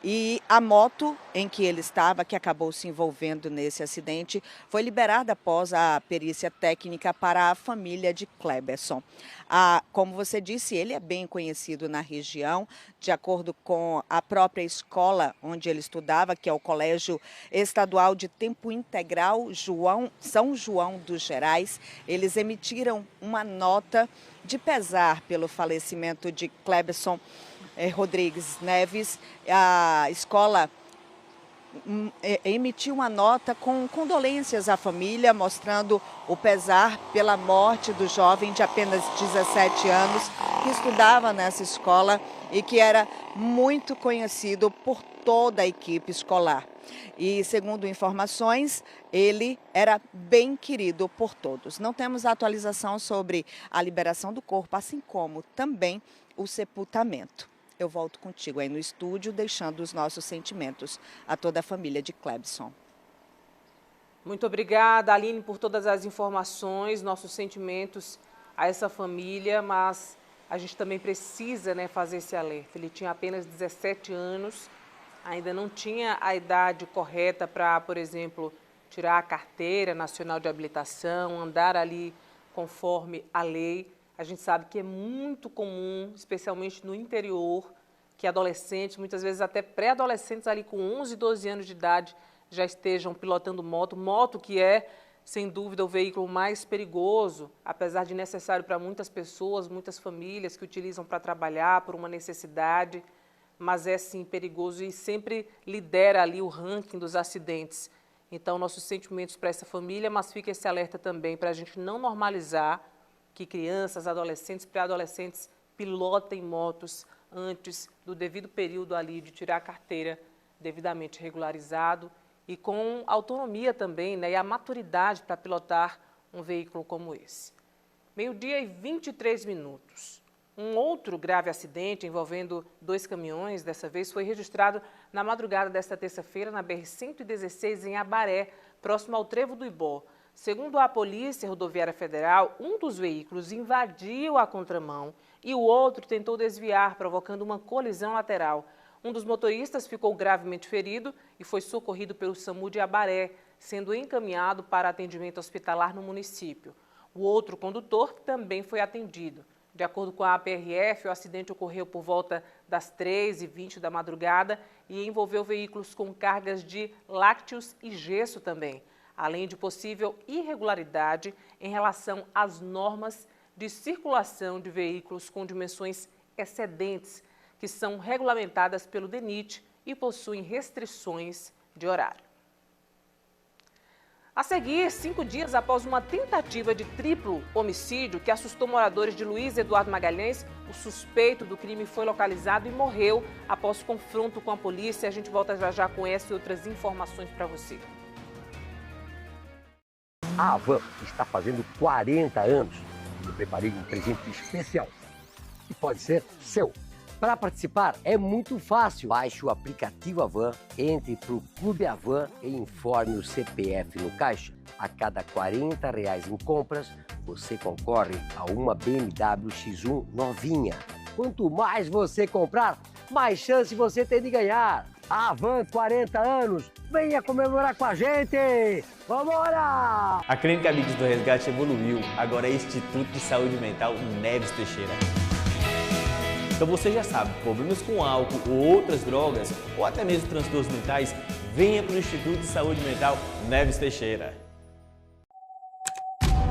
e a moto em que ele estava, que acabou se envolvendo nesse acidente, foi liberada após a perícia técnica para a família de Clebson. Como você disse, ele é bem conhecido na região, de acordo com a própria escola onde ele estudava, que é o Colégio Estadual de Tempo Integral São João dos Gerais. Eles emitiram uma nota de pesar pelo falecimento de Clebson Rodrigues Neves. A escola emitiu uma nota com condolências à família, mostrando o pesar pela morte do jovem de apenas 17 anos, que estudava nessa escola e que era muito conhecido por toda a equipe escolar. E, segundo informações, ele era bem querido por todos. Não temos atualização sobre a liberação do corpo, assim como também o sepultamento. Eu volto contigo aí no estúdio, deixando os nossos sentimentos a toda a família de Clebson. Muito obrigada, Aline, por todas as informações, nossos sentimentos a essa família, mas a gente também precisa, né, fazer esse alerta. Ele tinha apenas 17 anos ainda não tinha a idade correta para, por exemplo, tirar a carteira nacional de habilitação, andar ali conforme a lei. A gente sabe que é muito comum, especialmente no interior, que adolescentes, muitas vezes até pré-adolescentes ali com 11, 12 anos de idade, já estejam pilotando moto que é, sem dúvida, o veículo mais perigoso, apesar de necessário para muitas pessoas, muitas famílias que utilizam para trabalhar por uma necessidade, mas é sim perigoso e sempre lidera ali o ranking dos acidentes. Então, nossos sentimentos para essa família, mas fica esse alerta também para a gente não normalizar que crianças, adolescentes, pré-adolescentes pilotem motos antes do devido período ali de tirar a carteira devidamente regularizado e com autonomia também, né, e a maturidade para pilotar um veículo como esse. 12h23. Um outro grave acidente envolvendo 2 caminhões, dessa vez, foi registrado na madrugada desta terça-feira na BR-116 em Abaré, próximo ao Trevo do Ibó. Segundo a Polícia Rodoviária Federal, um dos veículos invadiu a contramão e o outro tentou desviar, provocando uma colisão lateral. Um dos motoristas ficou gravemente ferido e foi socorrido pelo SAMU de Abaré, sendo encaminhado para atendimento hospitalar no município. O outro condutor também foi atendido. De acordo com a PRF, o acidente ocorreu por volta das 3h20 da madrugada e envolveu veículos com cargas de lácteos e gesso também, além de possível irregularidade em relação às normas de circulação de veículos com dimensões excedentes, que são regulamentadas pelo DENIT e possuem restrições de horário. A seguir, 5 dias após uma tentativa de triplo homicídio que assustou moradores de Luiz Eduardo Magalhães, o suspeito do crime foi localizado e morreu após confronto com a polícia. A gente volta já já com essa e outras informações para você. A Havan está fazendo 40 anos. Eu preparei um presente especial e pode ser seu. Para participar é muito fácil. Baixe o aplicativo Havan, entre para o Clube Havan e informe o CPF no caixa. A cada R$40 em compras, você concorre a uma BMW X1 novinha. Quanto mais você comprar, mais chance você tem de ganhar. Havan, 40 anos, venha comemorar com a gente! Vambora! A Clínica Amigos do Resgate evoluiu, agora é Instituto de Saúde Mental Neves Teixeira. Então você já sabe, problemas com álcool ou outras drogas, ou até mesmo transtornos mentais, venha para o Instituto de Saúde Mental Neves Teixeira.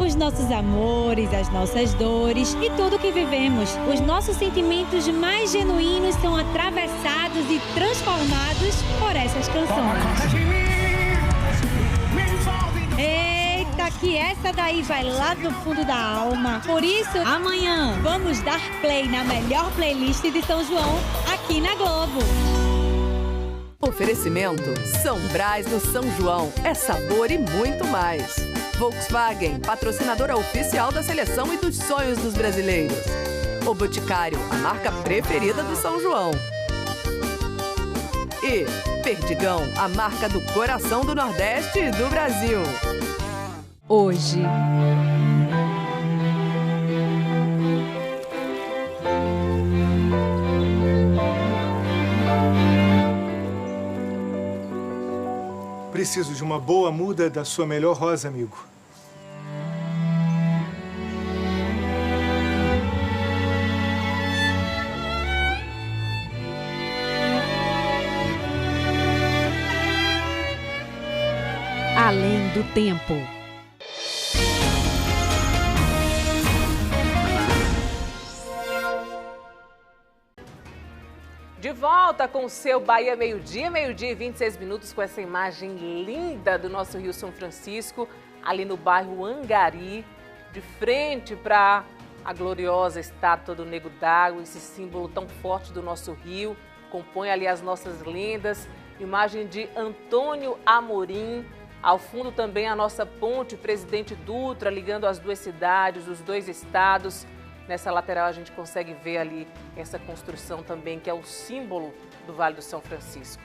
Os nossos amores, as nossas dores e tudo que vivemos. Os nossos sentimentos mais genuínos são atravessados e transformados por essas canções. Eita, que essa daí vai lá no fundo da alma. Por isso, amanhã vamos dar play na melhor playlist de São João aqui na Globo. Oferecimento São Brás no São João. É sabor e muito mais. Volkswagen, patrocinadora oficial da seleção e dos sonhos dos brasileiros. O Boticário, a marca preferida do São João. E Perdigão, a marca do coração do Nordeste e do Brasil. Hoje. Preciso de uma boa muda da sua melhor rosa, amigo. Além do tempo. De volta com o seu Bahia Meio-Dia, 12h26, com essa imagem linda do nosso Rio São Francisco, ali no bairro Angari, de frente para a gloriosa estátua do Nego d'Água, esse símbolo tão forte do nosso rio, compõe ali as nossas lendas, imagem de Antônio Amorim, ao fundo também a nossa ponte Presidente Dutra, ligando as duas cidades, os dois estados. Nessa lateral a gente consegue ver ali essa construção também, que é o símbolo do Vale do São Francisco.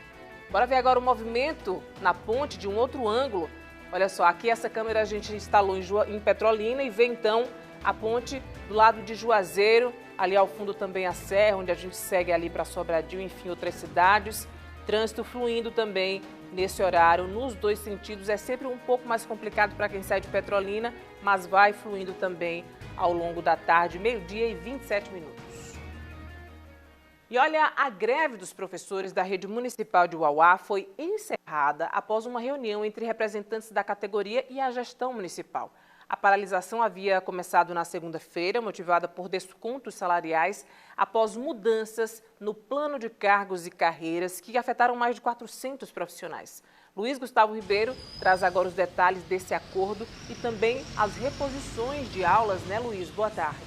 Bora ver agora o movimento na ponte de um outro ângulo. Olha só, aqui essa câmera a gente instalou em Petrolina e vê então a ponte do lado de Juazeiro, ali ao fundo também a serra, onde a gente segue ali para Sobradinho, enfim, outras cidades. Trânsito fluindo também nesse horário, nos dois sentidos. É sempre um pouco mais complicado para quem sai de Petrolina, mas vai fluindo também ao longo da tarde, 12h27. E olha, a greve dos professores da rede municipal de Uauá foi encerrada após uma reunião entre representantes da categoria e a gestão municipal. A paralisação havia começado na segunda-feira, motivada por descontos salariais após mudanças no plano de cargos e carreiras que afetaram mais de 400 profissionais. Luiz Gustavo Ribeiro traz agora os detalhes desse acordo e também as reposições de aulas, né, Luiz? Boa tarde.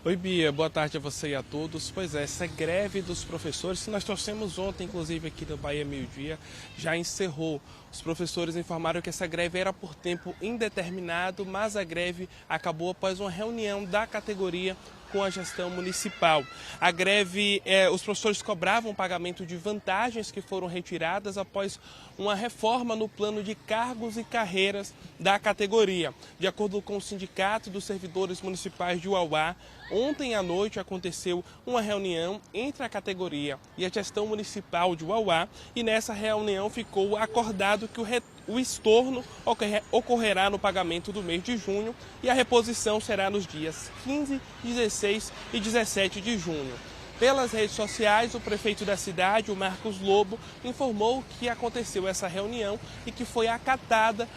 Oi, Bia, boa tarde a você e a todos. Pois é, essa greve dos professores, que nós trouxemos ontem, inclusive aqui no Bahia Meio Dia, já encerrou. Os professores informaram que essa greve era por tempo indeterminado, mas a greve acabou após uma reunião da categoria com a gestão municipal. A greve, os professores cobravam pagamento de vantagens que foram retiradas após uma reforma no plano de cargos e carreiras da categoria. De acordo com o Sindicato dos Servidores Municipais de Uauá, ontem à noite aconteceu uma reunião entre a categoria e a gestão municipal de Uauá e nessa reunião ficou acordado que o estorno ocorrerá no pagamento do mês de junho e a reposição será nos dias 15, 16 e 17 de junho. Pelas redes sociais, o prefeito da cidade, o Marcos Lobo, informou que aconteceu essa reunião e que foi acatada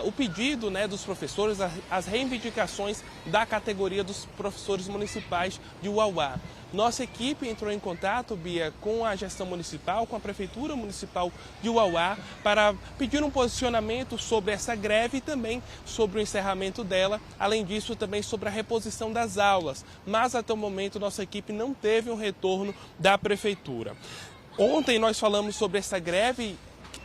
o pedido, né, dos professores, as reivindicações da categoria dos professores municipais de Uauá. Nossa equipe entrou em contato, Bia, com a gestão municipal, com a Prefeitura Municipal de Uauá, para pedir um posicionamento sobre essa greve e também sobre o encerramento dela, além disso também sobre a reposição das aulas. Mas até o momento nossa equipe não teve um retorno da Prefeitura. Ontem nós falamos sobre essa greve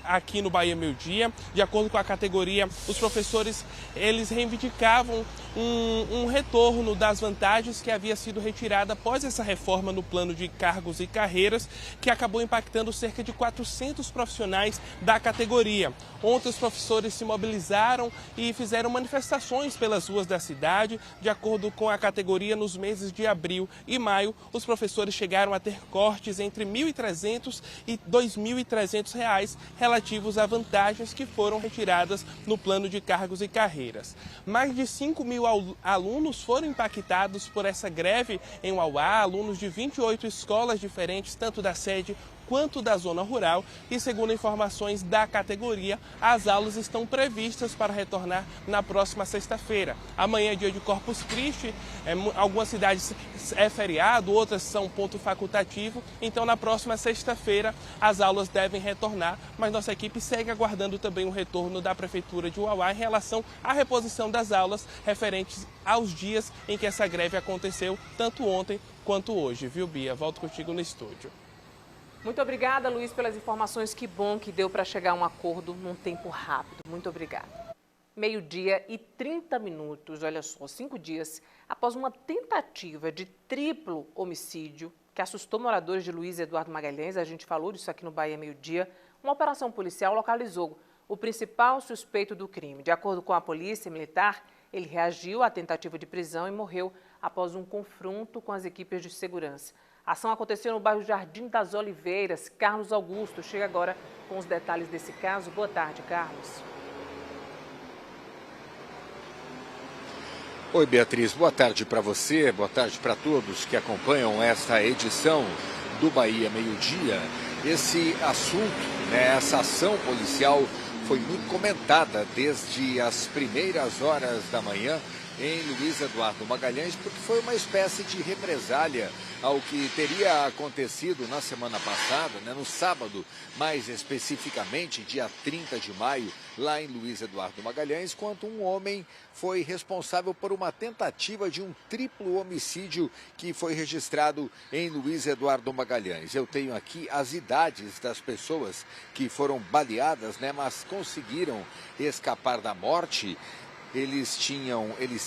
aqui no Bahia Meio Dia. De acordo com a categoria, os professores eles reivindicavam um retorno das vantagens que havia sido retirada após essa reforma no plano de cargos e carreiras, que acabou impactando cerca de 400 profissionais da categoria. Ontem os professores se mobilizaram e fizeram manifestações pelas ruas da cidade. De acordo com a categoria, nos meses de abril e maio, os professores chegaram a ter cortes entre R$ 1.300 e R$ 2.300 relativos a vantagens que foram retiradas no plano de cargos e carreiras. Mais de 5.000 alunos foram impactados por essa greve em Uauá, alunos de 28 escolas diferentes, tanto da sede quanto da zona rural, e segundo informações da categoria, as aulas estão previstas para retornar na próxima sexta-feira. Amanhã é dia de Corpus Christi, algumas cidades é feriado, outras são ponto facultativo, então na próxima sexta-feira as aulas devem retornar, mas nossa equipe segue aguardando também o retorno da Prefeitura de Uauá em relação à reposição das aulas referentes aos dias em que essa greve aconteceu, tanto ontem quanto hoje, viu, Bia? Volto contigo no estúdio. Muito obrigada, Luiz, pelas informações. Que bom que deu para chegar a um acordo num tempo rápido. Muito obrigada. 12h30, olha só, 5 dias após uma tentativa de triplo homicídio que assustou moradores de Luiz Eduardo Magalhães, a gente falou disso aqui no Bahia Meio Dia, uma operação policial localizou o principal suspeito do crime. De acordo com a polícia militar, ele reagiu à tentativa de prisão e morreu após um confronto com as equipes de segurança. A ação aconteceu no bairro Jardim das Oliveiras. Carlos Augusto chega agora com os detalhes desse caso. Boa tarde, Carlos. Oi, Beatriz. Boa tarde para você, boa tarde para todos que acompanham esta edição do Bahia Meio Dia. Esse assunto, essa ação policial foi muito comentada desde as primeiras horas da manhã em Luiz Eduardo Magalhães, porque foi uma espécie de represália ao que teria acontecido na semana passada, no sábado, mais especificamente, dia 30 de maio, lá em Luiz Eduardo Magalhães, quando um homem foi responsável por uma tentativa de um triplo homicídio que foi registrado em Luiz Eduardo Magalhães. Eu tenho aqui as idades das pessoas que foram baleadas, mas conseguiram escapar da morte. Eles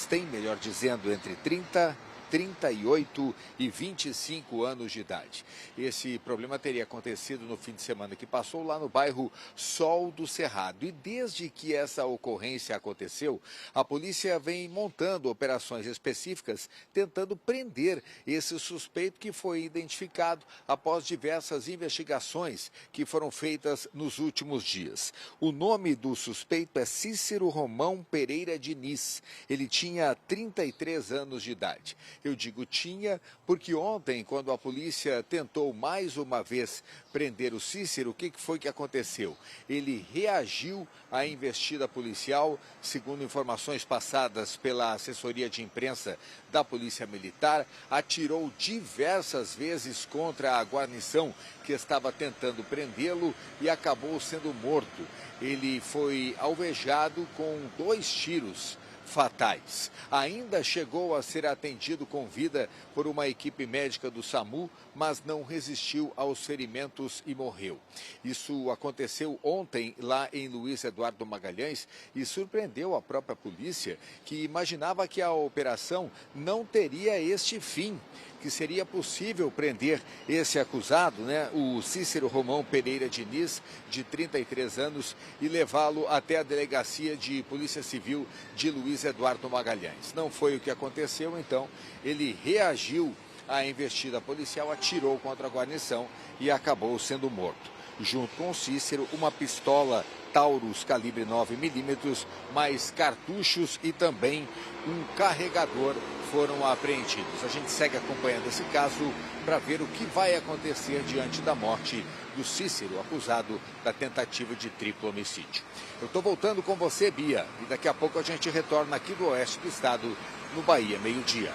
têm, melhor dizendo, entre 30 38 e 25 anos de idade. Esse problema teria acontecido no fim de semana que passou lá no bairro Sol do Cerrado. E desde que essa ocorrência aconteceu, a polícia vem montando operações específicas tentando prender esse suspeito que foi identificado após diversas investigações que foram feitas nos últimos dias. O nome do suspeito é Cícero Romão Pereira Diniz. Ele tinha 33 anos de idade. Eu digo tinha porque ontem, quando a polícia tentou mais uma vez prender o Cícero, o que foi que aconteceu? Ele reagiu à investida policial, segundo informações passadas pela assessoria de imprensa da Polícia Militar, atirou diversas vezes contra a guarnição que estava tentando prendê-lo e acabou sendo morto. Ele foi alvejado com 2 tiros fatais. Ainda chegou a ser atendido com vida por uma equipe médica do SAMU, mas não resistiu aos ferimentos e morreu. Isso aconteceu ontem lá em Luiz Eduardo Magalhães e surpreendeu a própria polícia, que imaginava que a operação não teria este fim, que seria possível prender esse acusado, o Cícero Romão Pereira Diniz, de 33 anos, e levá-lo até a Delegacia de Polícia Civil de Luiz Eduardo Magalhães. Não foi o que aconteceu, então ele reagiu à investida policial, atirou contra a guarnição e acabou sendo morto. Junto com o Cícero, uma pistola Taurus calibre 9mm, mais cartuchos e também um carregador foram apreendidos. A gente segue acompanhando esse caso para ver o que vai acontecer diante da morte do Cícero, acusado da tentativa de triplo homicídio. Eu estou voltando com você, Bia, e daqui a pouco a gente retorna aqui do oeste do estado, no Bahia, meio-dia.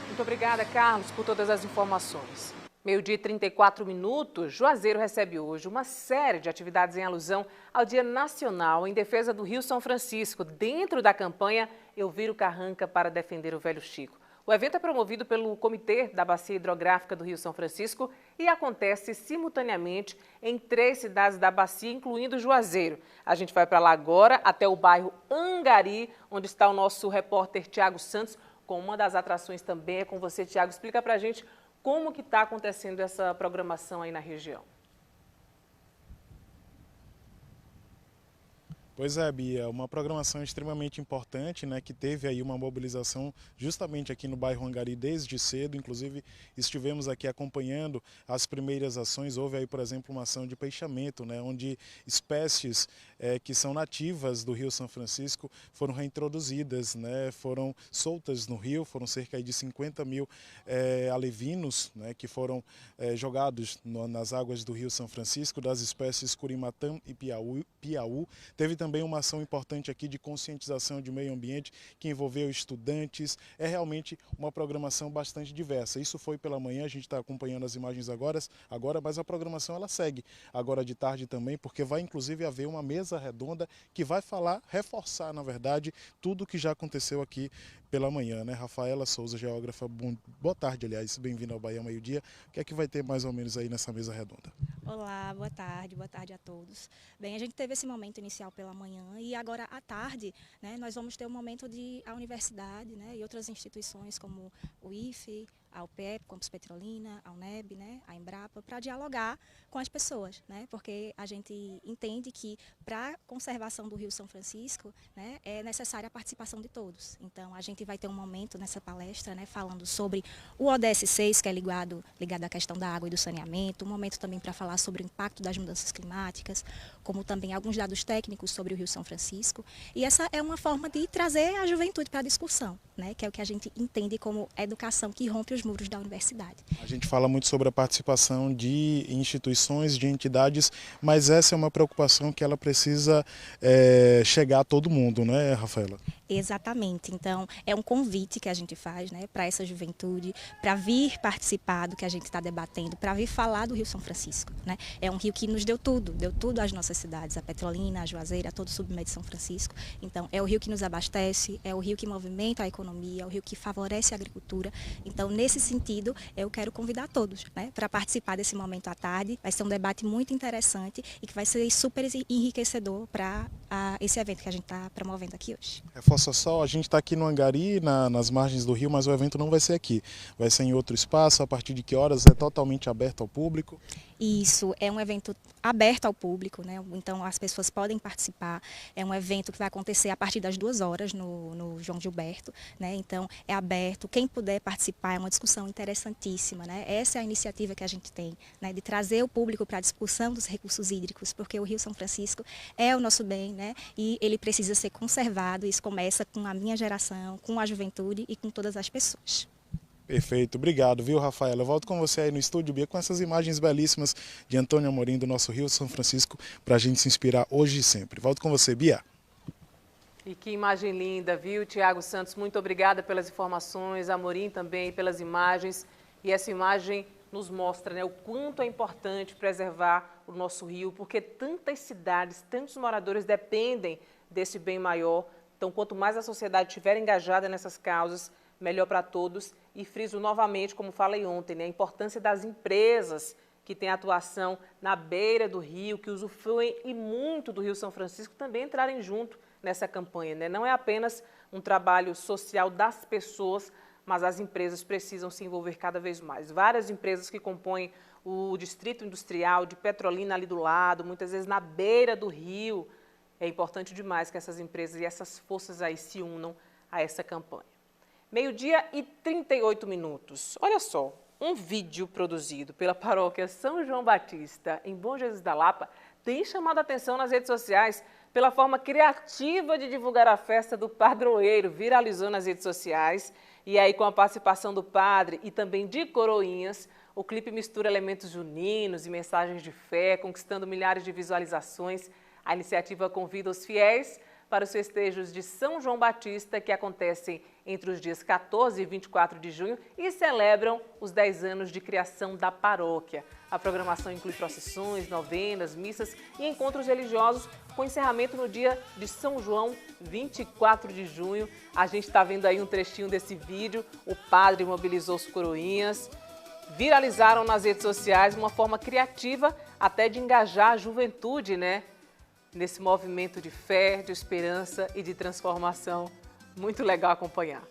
Muito obrigada, Carlos, por todas as informações. Meio-dia e 34 minutos, Juazeiro recebe hoje uma série de atividades em alusão ao Dia Nacional em defesa do Rio São Francisco, dentro da campanha Eu Viro Carranca para defender o Velho Chico. O evento é promovido pelo Comitê da Bacia Hidrográfica do Rio São Francisco e acontece simultaneamente em 3 cidades da bacia, incluindo Juazeiro. A gente vai para lá agora, até o bairro Angari, onde está o nosso repórter Tiago Santos, com uma das atrações também. É com você, Tiago. Explica para a gente como que está acontecendo essa programação aí na região. Pois é, Bia, uma programação extremamente importante, que teve aí uma mobilização justamente aqui no bairro Angari desde cedo. Inclusive, estivemos aqui acompanhando as primeiras ações. Houve aí, por exemplo, uma ação de peixamento, onde espécies que são nativas do Rio São Francisco foram reintroduzidas, foram soltas no rio. Foram cerca de 50 mil alevinos, que foram jogados nas águas do Rio São Francisco, das espécies Curimatã e Piauí. Teve também uma ação importante aqui de conscientização de meio ambiente que envolveu estudantes. É realmente uma programação bastante diversa. Isso foi pela manhã, a gente está acompanhando as imagens agora, mas a programação ela segue agora de tarde também, porque vai inclusive haver uma mesa redonda que vai reforçar, na verdade, tudo que já aconteceu aqui pela manhã, Rafaela Souza, geógrafa, boa tarde, aliás, bem-vindo ao Bahia Meio-Dia. O que é que vai ter mais ou menos aí nessa mesa redonda? Olá, boa tarde a todos. Bem, a gente teve esse momento inicial pela manhã e agora à tarde, nós vamos ter um momento de a universidade, e outras instituições como o IFE, a UPEP, Campus Petrolina, a UNEB, a Embrapa, para dialogar com as pessoas, porque a gente entende que para a conservação do Rio São Francisco, é necessária a participação de todos. Então, a gente vai ter um momento nessa palestra, falando sobre o ODS 6, que é ligado à questão da água e do saneamento, um momento também para falar sobre o impacto das mudanças climáticas, como também alguns dados técnicos sobre o Rio São Francisco. E essa é uma forma de trazer a juventude para a discussão, que é o que a gente entende como educação que rompe os muros da universidade. A gente fala muito sobre a participação de instituições, de entidades, mas essa é uma preocupação que ela precisa chegar a todo mundo, não é, Rafaela? Exatamente. Então, é um convite que a gente faz para essa juventude, para vir participar do que a gente está debatendo, para vir falar do Rio São Francisco. É um rio que nos deu tudo às nossas cidades, a Petrolina, a Juazeiro, a todo o submédio de São Francisco. Então, é o rio que nos abastece, é o rio que movimenta a economia, é o rio que favorece a agricultura. Então, nesse sentido, eu quero convidar todos para participar desse momento à tarde. Vai ser um debate muito interessante e que vai ser super enriquecedor para esse evento que a gente está promovendo aqui hoje. Reforça só, a gente está aqui no Angari, nas margens do rio, mas o evento não vai ser aqui. Vai ser em outro espaço, a partir de que horas? É totalmente aberto ao público? Isso, é um evento aberto ao público, né? Então as pessoas podem participar. É um evento que vai acontecer a partir das 2 horas no João Gilberto, né? Então é aberto, quem puder participar, é uma discussão interessantíssima, né? Essa é a iniciativa que a gente tem, né? De trazer o público para a discussão dos recursos hídricos, porque o Rio São Francisco é o nosso bem, né? E ele precisa ser conservado. Isso começa com a minha geração, com a juventude e com todas as pessoas. Perfeito, obrigado, viu, Rafaela? Eu volto com você aí no estúdio, Bia, com essas imagens belíssimas de Antônio Amorim, do nosso Rio São Francisco, para a gente se inspirar hoje e sempre. Volto com você, Bia. E que imagem linda, viu, Tiago Santos? Muito obrigada pelas informações, Amorim também pelas imagens. E essa imagem nos mostra, né, o quanto é importante preservar o nosso rio, porque tantas cidades, tantos moradores dependem desse bem maior. Então, quanto mais a sociedade estiver engajada nessas causas, melhor para todos. E friso novamente, como falei ontem, né, a importância das empresas que têm atuação na beira do rio, que usufruem e muito do Rio São Francisco, também entrarem junto nessa campanha, né? Não é apenas um trabalho social das pessoas, mas as empresas precisam se envolver cada vez mais. Várias empresas que compõem o distrito industrial de Petrolina ali do lado, muitas vezes na beira do rio. É importante demais que essas empresas e essas forças aí se unam a essa campanha. 12h38. Olha só, um vídeo produzido pela paróquia São João Batista, em Bom Jesus da Lapa, tem chamado a atenção nas redes sociais pela forma criativa de divulgar a festa do padroeiro. Viralizou nas redes sociais e aí com a participação do padre e também de coroinhas, o clipe mistura elementos juninos e mensagens de fé, conquistando milhares de visualizações. A iniciativa convida os fiéis para os festejos de São João Batista, que acontecem entre os dias 14 e 24 de junho e celebram os 10 anos de criação da paróquia. A programação inclui procissões, novenas, missas e encontros religiosos, com encerramento no dia de São João, 24 de junho. A gente está vendo aí um trechinho desse vídeo, o padre mobilizou os coroinhas, viralizaram nas redes sociais uma forma criativa até de engajar a juventude, né? Nesse movimento de fé, de esperança e de transformação. Muito legal acompanhar.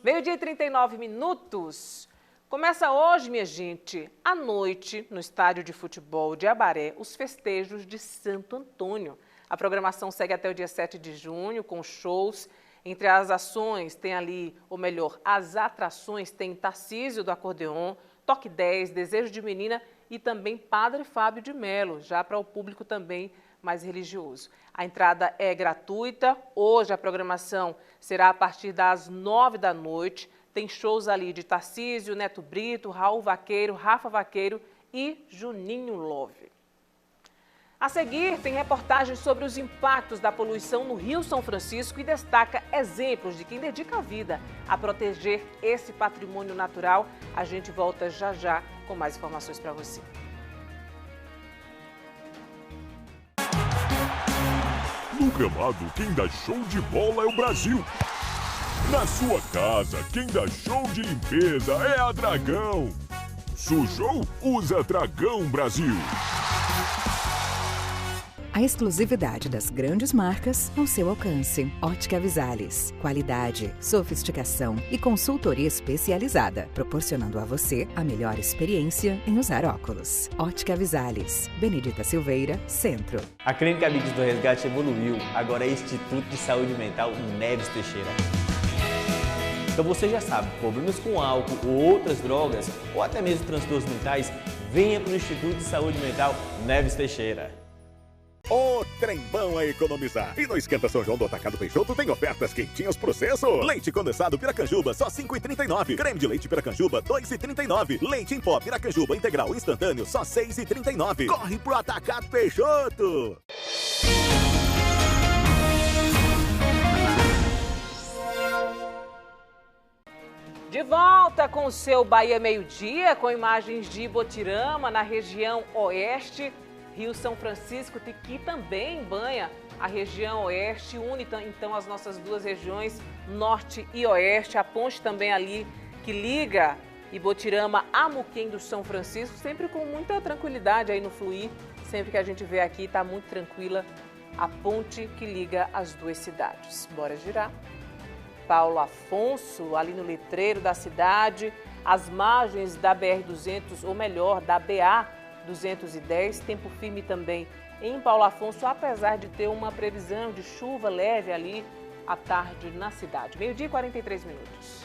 12h39. Começa hoje, minha gente, à noite, no estádio de futebol de Abaré, os festejos de Santo Antônio. A programação segue até o dia 7 de junho, com shows. Entre as ações tem ali, ou melhor, as atrações tem Tarcísio do Acordeon, Toque 10, Desejo de Menina e também Padre Fábio de Melo, já para o público também mais religioso. A entrada é gratuita. Hoje a programação será a partir das 9 da noite. Tem shows ali de Tarcísio, Neto Brito, Raul Vaqueiro, Rafa Vaqueiro e Juninho Love. A seguir, tem reportagem sobre os impactos da poluição no Rio São Francisco e destaca exemplos de quem dedica a vida a proteger esse patrimônio natural. A gente volta já já com mais informações para você. No gramado, quem dá show de bola é o Brasil. Na sua casa, quem dá show de limpeza é a Dragão. Sujou? Usa Dragão Brasil. A exclusividade das grandes marcas ao seu alcance. Ótica Visalis. Qualidade, sofisticação e consultoria especializada, proporcionando a você a melhor experiência em usar óculos. Ótica Visalis. Benedita Silveira, Centro. A Clínica Amigos do Resgate evoluiu. Agora é Instituto de Saúde Mental Neves Teixeira. Então você já sabe, problemas com álcool ou outras drogas, ou até mesmo transtornos mentais, venha para o Instituto de Saúde Mental Neves Teixeira. Ô, trem bom a economizar. E no Esquenta São João do Atacado Peixoto tem ofertas quentinhas pro cesso. Leite condensado Piracanjuba, só R$ 5,39. Creme de leite Piracanjuba, R$ 2,39. Leite em pó Piracanjuba integral instantâneo, só R$ 6,39. Corre pro Atacado Peixoto. De volta com o seu Bahia Meio-Dia, com imagens de Ibotirama, na região oeste. Rio São Francisco, que também banha a região oeste, une então as nossas duas regiões, norte e oeste. A ponte também ali que liga Ibotirama a Muquem do São Francisco, sempre com muita tranquilidade aí no fluir. Sempre que a gente vê aqui, está muito tranquila a ponte que liga as duas cidades. Bora girar. Paulo Afonso, ali no letreiro da cidade, às margens da BR-200, ou melhor, da BA-210, tempo firme também em Paulo Afonso, apesar de ter uma previsão de chuva leve ali à tarde na cidade. 12h e 43 minutos.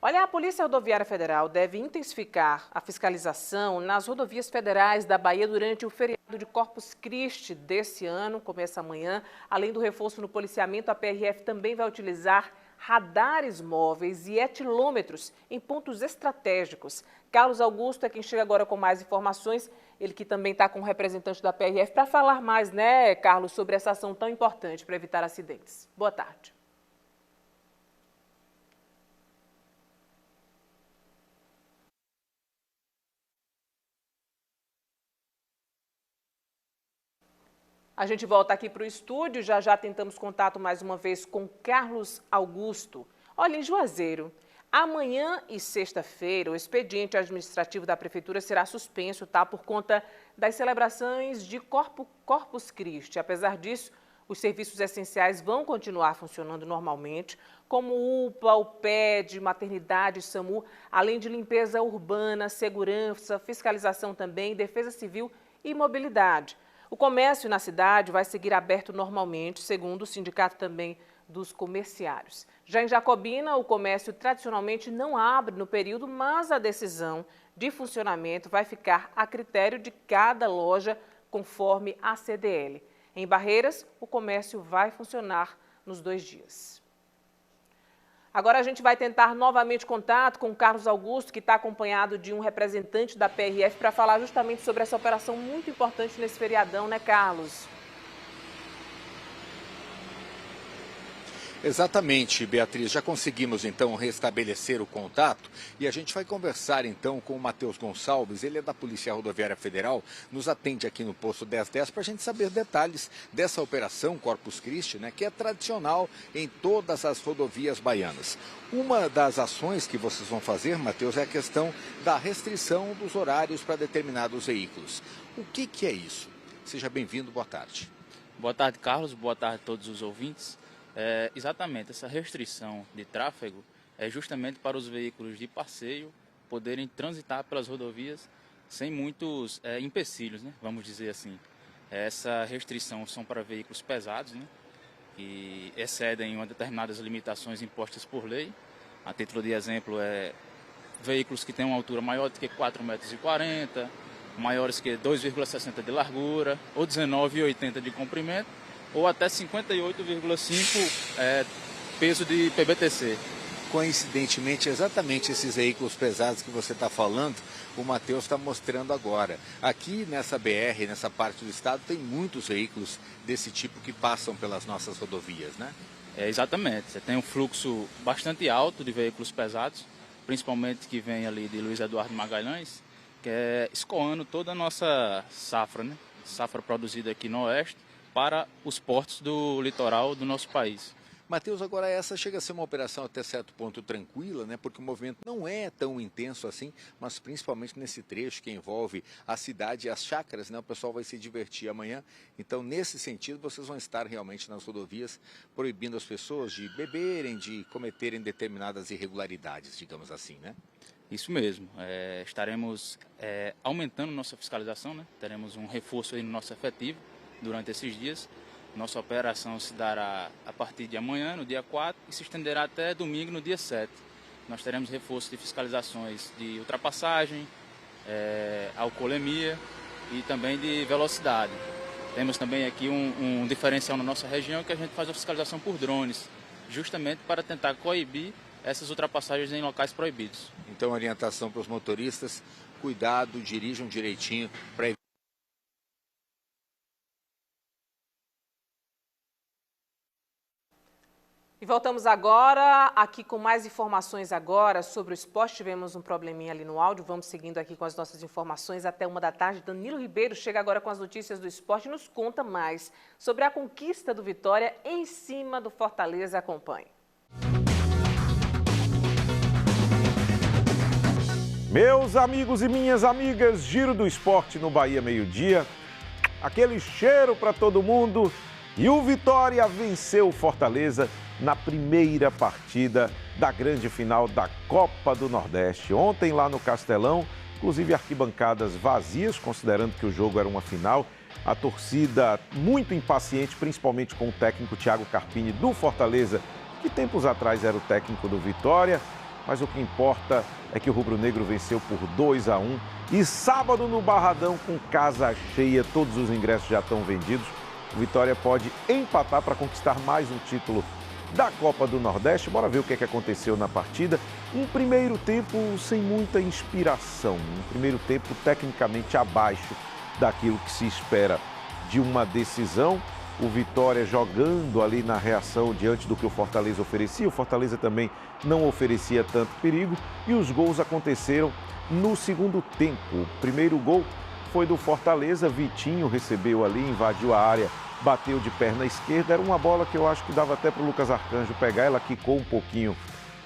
Olha, a Polícia Rodoviária Federal deve intensificar a fiscalização nas rodovias federais da Bahia durante o feriado de Corpus Christi desse ano, começa amanhã. Além do reforço no policiamento, a PRF também vai utilizar radares móveis e etilômetros em pontos estratégicos. Carlos Augusto é quem chega agora com mais informações, ele que também está com o representante da PRF para falar mais, né, Carlos, sobre essa ação tão importante para evitar acidentes. Boa tarde. A gente volta aqui para o estúdio, já tentamos contato mais uma vez com Carlos Augusto. Olha, em Juazeiro, amanhã e sexta-feira, o expediente administrativo da Prefeitura será suspenso, tá? Por conta das celebrações de Corpus Christi. Apesar disso, os serviços essenciais vão continuar funcionando normalmente, como UPA, UPED, maternidade, SAMU, além de limpeza urbana, segurança, fiscalização também, defesa civil e mobilidade. O comércio na cidade vai seguir aberto normalmente, segundo o sindicato também dos comerciários. Já em Jacobina, o comércio tradicionalmente não abre no período, mas a decisão de funcionamento vai ficar a critério de cada loja, conforme a CDL. Em Barreiras, o comércio vai funcionar nos 2 dias. Agora a gente vai tentar novamente contato com o Carlos Augusto, que está acompanhado de um representante da PRF para falar justamente sobre essa operação muito importante nesse feriadão, né, Carlos? Exatamente, Beatriz. Já conseguimos, então, restabelecer o contato e a gente vai conversar, então, com o Matheus Gonçalves. Ele é da Polícia Rodoviária Federal, nos atende aqui no posto 1010 para a gente saber detalhes dessa operação Corpus Christi, né, que é tradicional em todas as rodovias baianas. Uma das ações que vocês vão fazer, Matheus, é a questão da restrição dos horários para determinados veículos. O que é isso? Seja bem-vindo, boa tarde. Boa tarde, Carlos. Boa tarde a todos os ouvintes. Exatamente, essa restrição de tráfego é justamente para os veículos de passeio poderem transitar pelas rodovias sem muitos empecilhos, né? Vamos dizer assim. Essa restrição são para veículos pesados, né? Que excedem determinadas limitações impostas por lei. A título de exemplo, veículos que têm uma altura maior do que 4,40 metros, maiores que 2,60 de largura ou 19,80 de comprimento, ou até 58,5 peso de PBTC. Coincidentemente, exatamente esses veículos pesados que você está falando, o Matheus está mostrando agora. Aqui nessa BR, nessa parte do estado, tem muitos veículos desse tipo que passam pelas nossas rodovias, né? Exatamente. Você tem um fluxo bastante alto de veículos pesados, principalmente que vem ali de Luiz Eduardo Magalhães, que é escoando toda a nossa safra, né? Safra produzida aqui no Oeste, para os portos do litoral do nosso país. Matheus, agora essa chega a ser uma operação até certo ponto tranquila, né? Porque o movimento não é tão intenso assim, mas principalmente nesse trecho que envolve a cidade e as chácaras, né? O pessoal vai se divertir amanhã. Então, nesse sentido, vocês vão estar realmente nas rodovias proibindo as pessoas de beberem, de cometerem determinadas irregularidades, digamos assim, né? Isso mesmo. Estaremos aumentando nossa fiscalização, né? Teremos um reforço aí no nosso efetivo durante esses dias. Nossa operação se dará a partir de amanhã, no dia 4, e se estenderá até domingo, no dia 7. Nós teremos reforço de fiscalizações de ultrapassagem, alcoolemia e também de velocidade. Temos também aqui um diferencial na nossa região, que a gente faz a fiscalização por drones, justamente para tentar coibir essas ultrapassagens em locais proibidos. Então, orientação para os motoristas, cuidado, dirijam direitinho para evitar. E voltamos agora, aqui com mais informações agora sobre o esporte. Tivemos um probleminha ali no áudio, vamos seguindo aqui com as nossas informações até 13h. Danilo Ribeiro chega agora com as notícias do esporte e nos conta mais sobre a conquista do Vitória em cima do Fortaleza. Acompanhe. Meus amigos e minhas amigas, Giro do Esporte no Bahia Meio-Dia. aquele cheiro para todo mundo. E o Vitória venceu o Fortaleza na primeira partida da grande final da Copa do Nordeste. Ontem lá no Castelão, inclusive arquibancadas vazias, considerando que o jogo era uma final. A torcida muito impaciente, principalmente com o técnico Thiago Carpini do Fortaleza, que tempos atrás era o técnico do Vitória. Mas o que importa é que o rubro-negro venceu por 2-1. E sábado no Barradão, com casa cheia, todos os ingressos já estão vendidos. O Vitória pode empatar para conquistar mais um título da Copa do Nordeste. Bora ver o que aconteceu na partida. Um primeiro tempo sem muita inspiração. Um primeiro tempo tecnicamente abaixo daquilo que se espera de uma decisão. O Vitória jogando ali na reação diante do que o Fortaleza oferecia. O Fortaleza também não oferecia tanto perigo. E os gols aconteceram no segundo tempo. O primeiro gol foi do Fortaleza. Vitinho recebeu ali, invadiu a área, bateu de perna esquerda. Era uma bola que eu acho que dava até para o Lucas Arcanjo pegar. Ela quicou um pouquinho,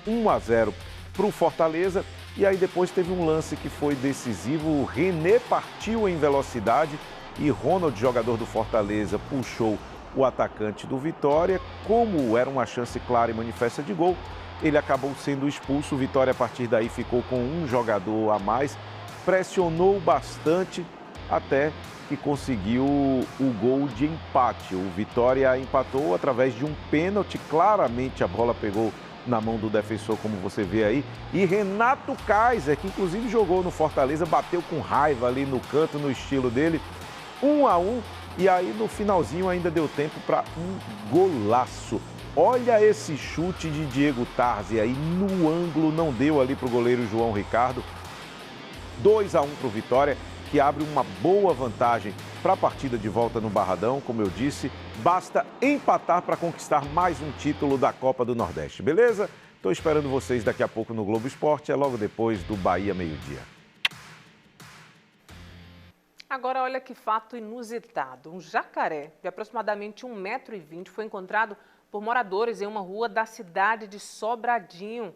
1-0 para o Fortaleza. E aí depois teve um lance que foi decisivo. O René partiu em velocidade e Ronald, jogador do Fortaleza, puxou o atacante do Vitória. Como era uma chance clara e manifesta de gol, ele acabou sendo expulso. O Vitória, a partir daí, ficou com um jogador a mais. Pressionou bastante até que conseguiu o gol de empate. O Vitória empatou através de um pênalti. Claramente a bola pegou na mão do defensor, como você vê aí. E Renato Kaiser, que inclusive jogou no Fortaleza, bateu com raiva ali no canto, no estilo dele. 1-1. E aí no finalzinho ainda deu tempo para um golaço. Olha esse chute de Diego Tarzi aí no ângulo, não deu ali para o goleiro João Ricardo. 2-1 para o Vitória, que abre uma boa vantagem para a partida de volta no Barradão. Como eu disse, basta empatar para conquistar mais um título da Copa do Nordeste, beleza? Estou esperando vocês daqui a pouco no Globo Esporte, é logo depois do Bahia Meio-Dia. Agora olha que fato inusitado. Um jacaré de aproximadamente 1,20 m foi encontrado por moradores em uma rua da cidade de Sobradinho.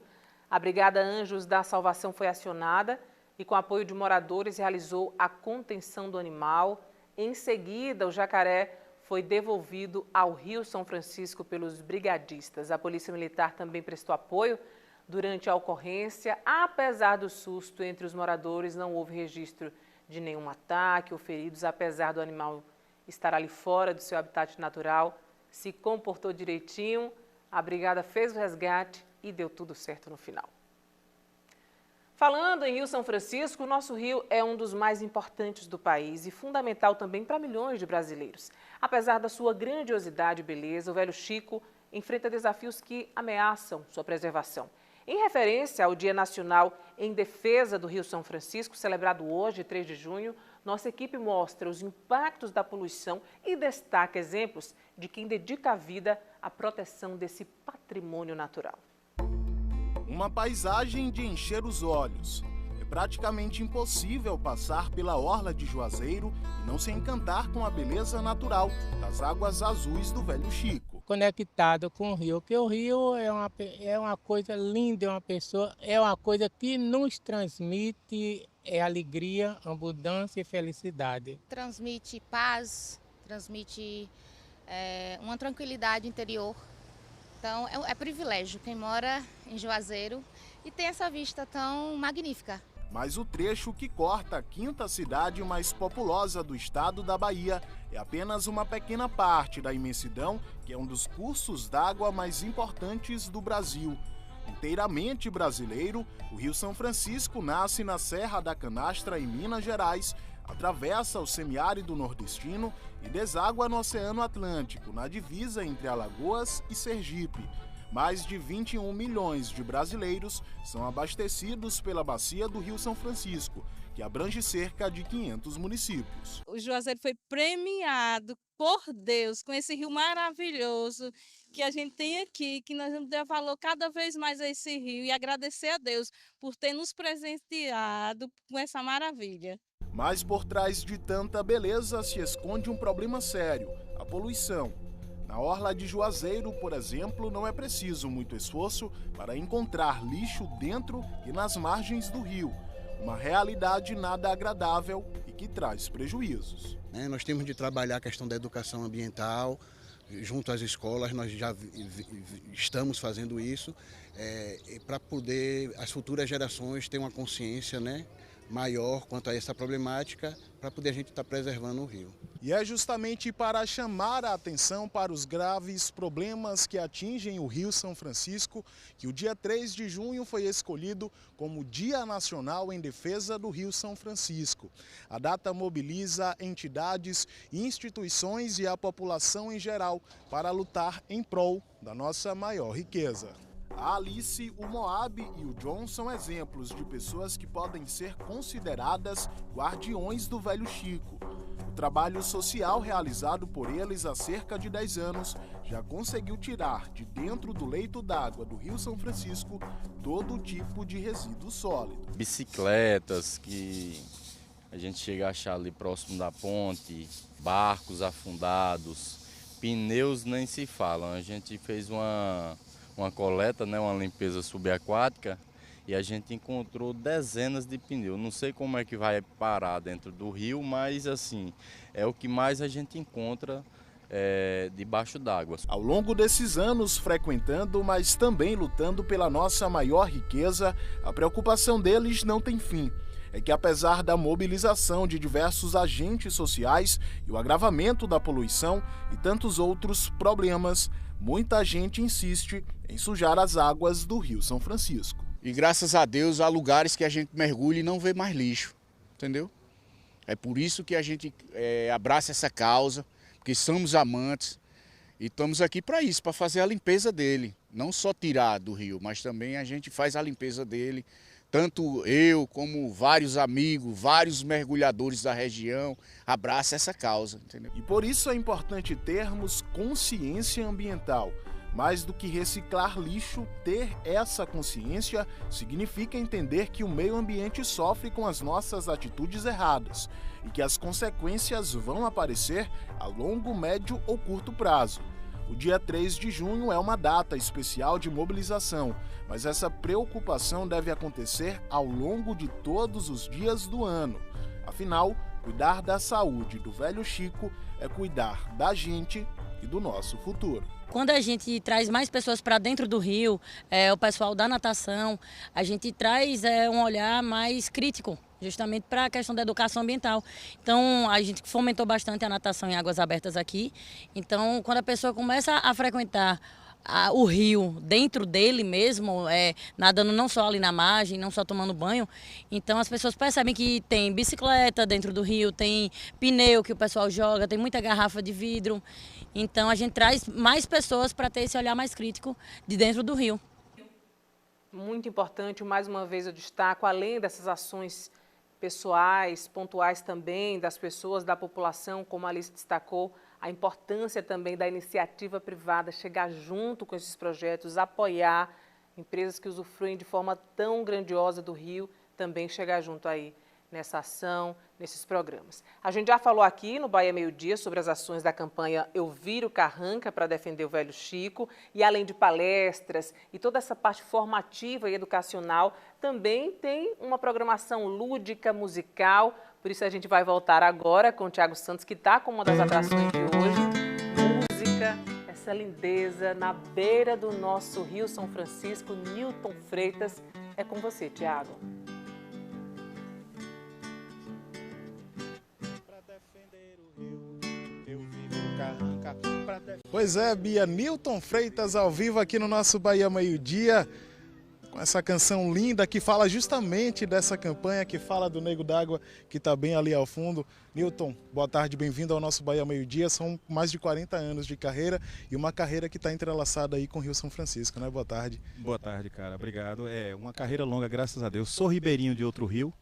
A Brigada Anjos da Salvação foi acionada e, com apoio de moradores, realizou a contenção do animal. Em seguida, o jacaré foi devolvido ao Rio São Francisco pelos brigadistas. A Polícia Militar também prestou apoio durante a ocorrência. Apesar do susto entre os moradores, não houve registro de nenhum ataque ou feridos, apesar do animal estar ali fora do seu habitat natural. Se comportou direitinho, a brigada fez o resgate e deu tudo certo no final. Falando em Rio São Francisco, o nosso rio é um dos mais importantes do país e fundamental também para milhões de brasileiros. Apesar da sua grandiosidade e beleza, o Velho Chico enfrenta desafios que ameaçam sua preservação. Em referência ao Dia Nacional em Defesa do Rio São Francisco, celebrado hoje, 3 de junho, nossa equipe mostra os impactos da poluição e destaca exemplos de quem dedica a vida à proteção desse patrimônio natural. Uma paisagem de encher os olhos. É praticamente impossível passar pela orla de Juazeiro e não se encantar com a beleza natural das águas azuis do Velho Chico. Conectado com o rio, porque o rio é uma coisa linda, é uma coisa que nos transmite alegria, abundância e felicidade. Transmite paz, transmite uma tranquilidade interior. Então é privilégio quem mora em Juazeiro e tem essa vista tão magnífica. Mas o trecho que corta a quinta cidade mais populosa do estado da Bahia é apenas uma pequena parte da imensidão, que é um dos cursos d'água mais importantes do Brasil. Inteiramente brasileiro, o Rio São Francisco nasce na Serra da Canastra, em Minas Gerais, atravessa o semiárido nordestino e deságua no Oceano Atlântico, na divisa entre Alagoas e Sergipe. Mais de 21 milhões de brasileiros são abastecidos pela bacia do Rio São Francisco, que abrange cerca de 500 municípios. O Juazeiro foi premiado por Deus com esse rio maravilhoso que a gente tem aqui, que nós vamos dar valor cada vez mais a esse rio e agradecer a Deus por ter nos presenteado com essa maravilha. Mas por trás de tanta beleza se esconde um problema sério, a poluição. Na orla de Juazeiro, por exemplo, não é preciso muito esforço para encontrar lixo dentro e nas margens do rio. Uma realidade nada agradável e que traz prejuízos. né? Nós temos de trabalhar a questão da educação ambiental, junto às escolas, nós já estamos fazendo isso, para poder as futuras gerações terem uma consciência, né, maior quanto a essa problemática, para poder a gente estar preservando o rio. E é justamente para chamar a atenção para os graves problemas que atingem o Rio São Francisco que o dia 3 de junho foi escolhido como Dia Nacional em Defesa do Rio São Francisco. A data mobiliza entidades, instituições e a população em geral para lutar em prol da nossa maior riqueza. A Alice, o Moab e o John são exemplos de pessoas que podem ser consideradas guardiões do Velho Chico. O trabalho social realizado por eles há cerca de 10 anos já conseguiu tirar de dentro do leito d'água do Rio São Francisco todo tipo de resíduo sólido. Bicicletas que a gente chega a achar ali próximo da ponte, barcos afundados, pneus nem se falam. A gente fez uma coleta, né, uma limpeza subaquática, e a gente encontrou dezenas de pneus. Não sei como é que vai parar dentro do rio, mas assim, é o que mais a gente encontra debaixo d'água. Ao longo desses anos frequentando, mas também lutando pela nossa maior riqueza, a preocupação deles não tem fim. É que apesar da mobilização de diversos agentes sociais e o agravamento da poluição e tantos outros problemas, muita gente insiste em sujar as águas do Rio São Francisco. E graças a Deus há lugares que a gente mergulha e não vê mais lixo, entendeu? É por isso que a gente abraça essa causa, porque somos amantes e estamos aqui para isso, para fazer a limpeza dele. Não só tirar do rio, mas também a gente faz a limpeza dele. Tanto eu como vários amigos, vários mergulhadores da região abraçam essa causa, entendeu? E por isso é importante termos consciência ambiental. Mais do que reciclar lixo, ter essa consciência significa entender que o meio ambiente sofre com as nossas atitudes erradas e que as consequências vão aparecer a longo, médio ou curto prazo. O dia 3 de junho é uma data especial de mobilização, mas essa preocupação deve acontecer ao longo de todos os dias do ano. Afinal, cuidar da saúde do Velho Chico é cuidar da gente e do nosso futuro. Quando a gente traz mais pessoas para dentro do rio, o pessoal da natação, a gente traz um olhar mais crítico, justamente para a questão da educação ambiental. Então, a gente fomentou bastante a natação em águas abertas aqui. Então, quando a pessoa começa a frequentar o rio dentro dele mesmo, nadando não só ali na margem, não só tomando banho, então as pessoas percebem que tem bicicleta dentro do rio, tem pneu que o pessoal joga, tem muita garrafa de vidro. Então a gente traz mais pessoas para ter esse olhar mais crítico de dentro do rio. Muito importante, mais uma vez eu destaco, além dessas ações pessoais, pontuais também, das pessoas, da população, como a Alice destacou, a importância também da iniciativa privada chegar junto com esses projetos, apoiar empresas que usufruem de forma tão grandiosa do rio, também chegar junto aí nessa ação, nesses programas. A gente já falou aqui no Bahia Meio Dia sobre as ações da campanha Eu Viro Carranca para defender o Velho Chico, e além de palestras e toda essa parte formativa e educacional, também tem uma programação lúdica, musical. Por isso a gente vai voltar agora com o Thiago Santos, que está com uma das atrações de hoje. Música, essa lindeza na beira do nosso Rio São Francisco. Newton Freitas, é com você, Thiago. Pois é, Bia, Newton Freitas ao vivo aqui no nosso Bahia Meio Dia, com essa canção linda que fala justamente dessa campanha, que fala do Nego d'Água, que está bem ali ao fundo. Newton, boa tarde, bem-vindo ao nosso Bahia Meio Dia. São mais de 40 anos de carreira e uma carreira que está entrelaçada aí com o Rio São Francisco, né? Boa tarde. Boa tarde, cara, obrigado. É uma carreira longa, graças a Deus. Sou ribeirinho de outro rio,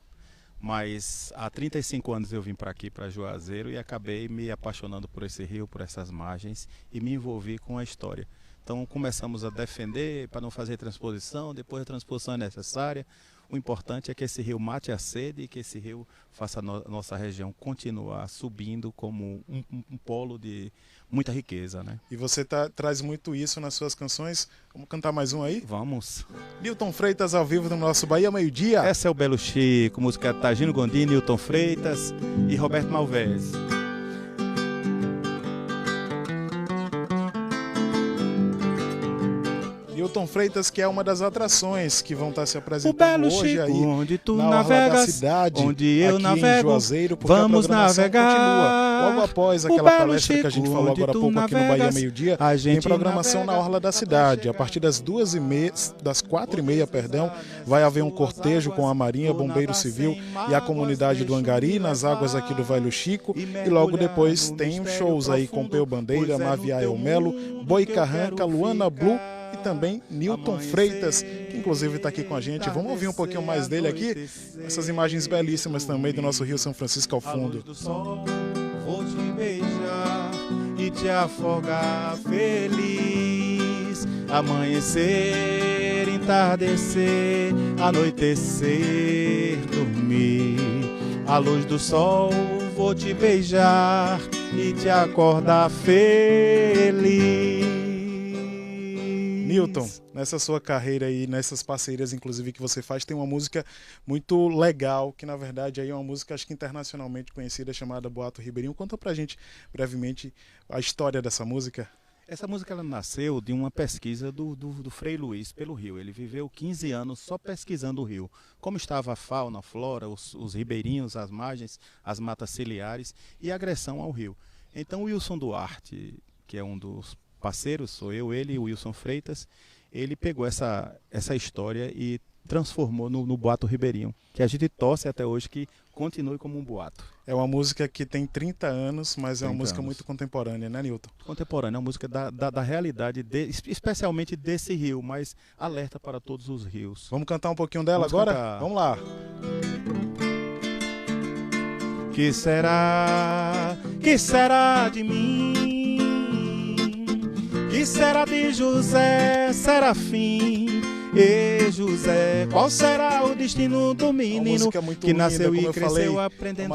mas há 35 anos eu vim para aqui, para Juazeiro, e acabei me apaixonando por esse rio, por essas margens, e me envolvi com a história. Então começamos a defender para não fazer transposição, depois a transposição é necessária. O importante é que esse rio mate a sede e que esse rio faça a nossa região continuar subindo como um polo de muita riqueza, né? E você traz muito isso nas suas canções. Vamos cantar mais um aí? Vamos. Newton Freitas ao vivo no nosso Bahia Meio Dia. Essa é o Belo Chico, música Tagino Gondim, Newton Freitas e Roberto Malvez. Nilton Freitas, que é uma das atrações que vão estar se apresentando hoje Chico, aí onde tu na navegas, Orla da Cidade, onde eu aqui navego, em Juazeiro, porque vamos a programação navegar. continua. Logo após aquela palestra Chico, que a gente falou agora há pouco aqui no Bahia Meio-Dia, tem programação na Orla da Cidade. A partir das 4h30, vai haver um cortejo com a Marinha, Bombeiro Civil e a comunidade do Angari, nas águas aqui do Velho Chico. E logo depois tem shows aí com Peu Bandeira, Maviael Melo, Boi Carranca, Luana Blue e também Nilton Freitas, que inclusive está aqui com a gente. Vamos ouvir um pouquinho mais dele aqui. Essas imagens belíssimas também do nosso Rio São Francisco ao fundo. Vou te beijar e te afogar feliz. Amanhecer, entardecer, anoitecer, dormir. À luz do sol vou te beijar e te acordar feliz. Nilton, nessa sua carreira aí, nessas parcerias inclusive que você faz, tem uma música muito legal, que na verdade aí é uma música acho que internacionalmente conhecida, chamada Boato Ribeirinho. Conta pra gente brevemente a história dessa música. Essa música ela nasceu de uma pesquisa do Frei Luiz pelo rio. Ele viveu 15 anos só pesquisando o rio. Como estava a fauna, a flora, os ribeirinhos, as margens, as matas ciliares e a agressão ao rio. Então o Wilson Duarte, que é um dos parceiros, sou eu, ele e o Wilson Freitas, ele pegou essa história e transformou no Boato Ribeirinho, que a gente torce até hoje que continue como um boato. É uma música que tem 30 anos, mas é uma música muito contemporânea, né, Nilton? Contemporânea, é uma música da realidade, especialmente desse rio, mas alerta para todos os rios. Vamos cantar um pouquinho dela agora? Cantar. Vamos lá. Que será de mim? Que será de José Serafim? E José, qual será o destino do menino que nasceu e cresceu aprendendo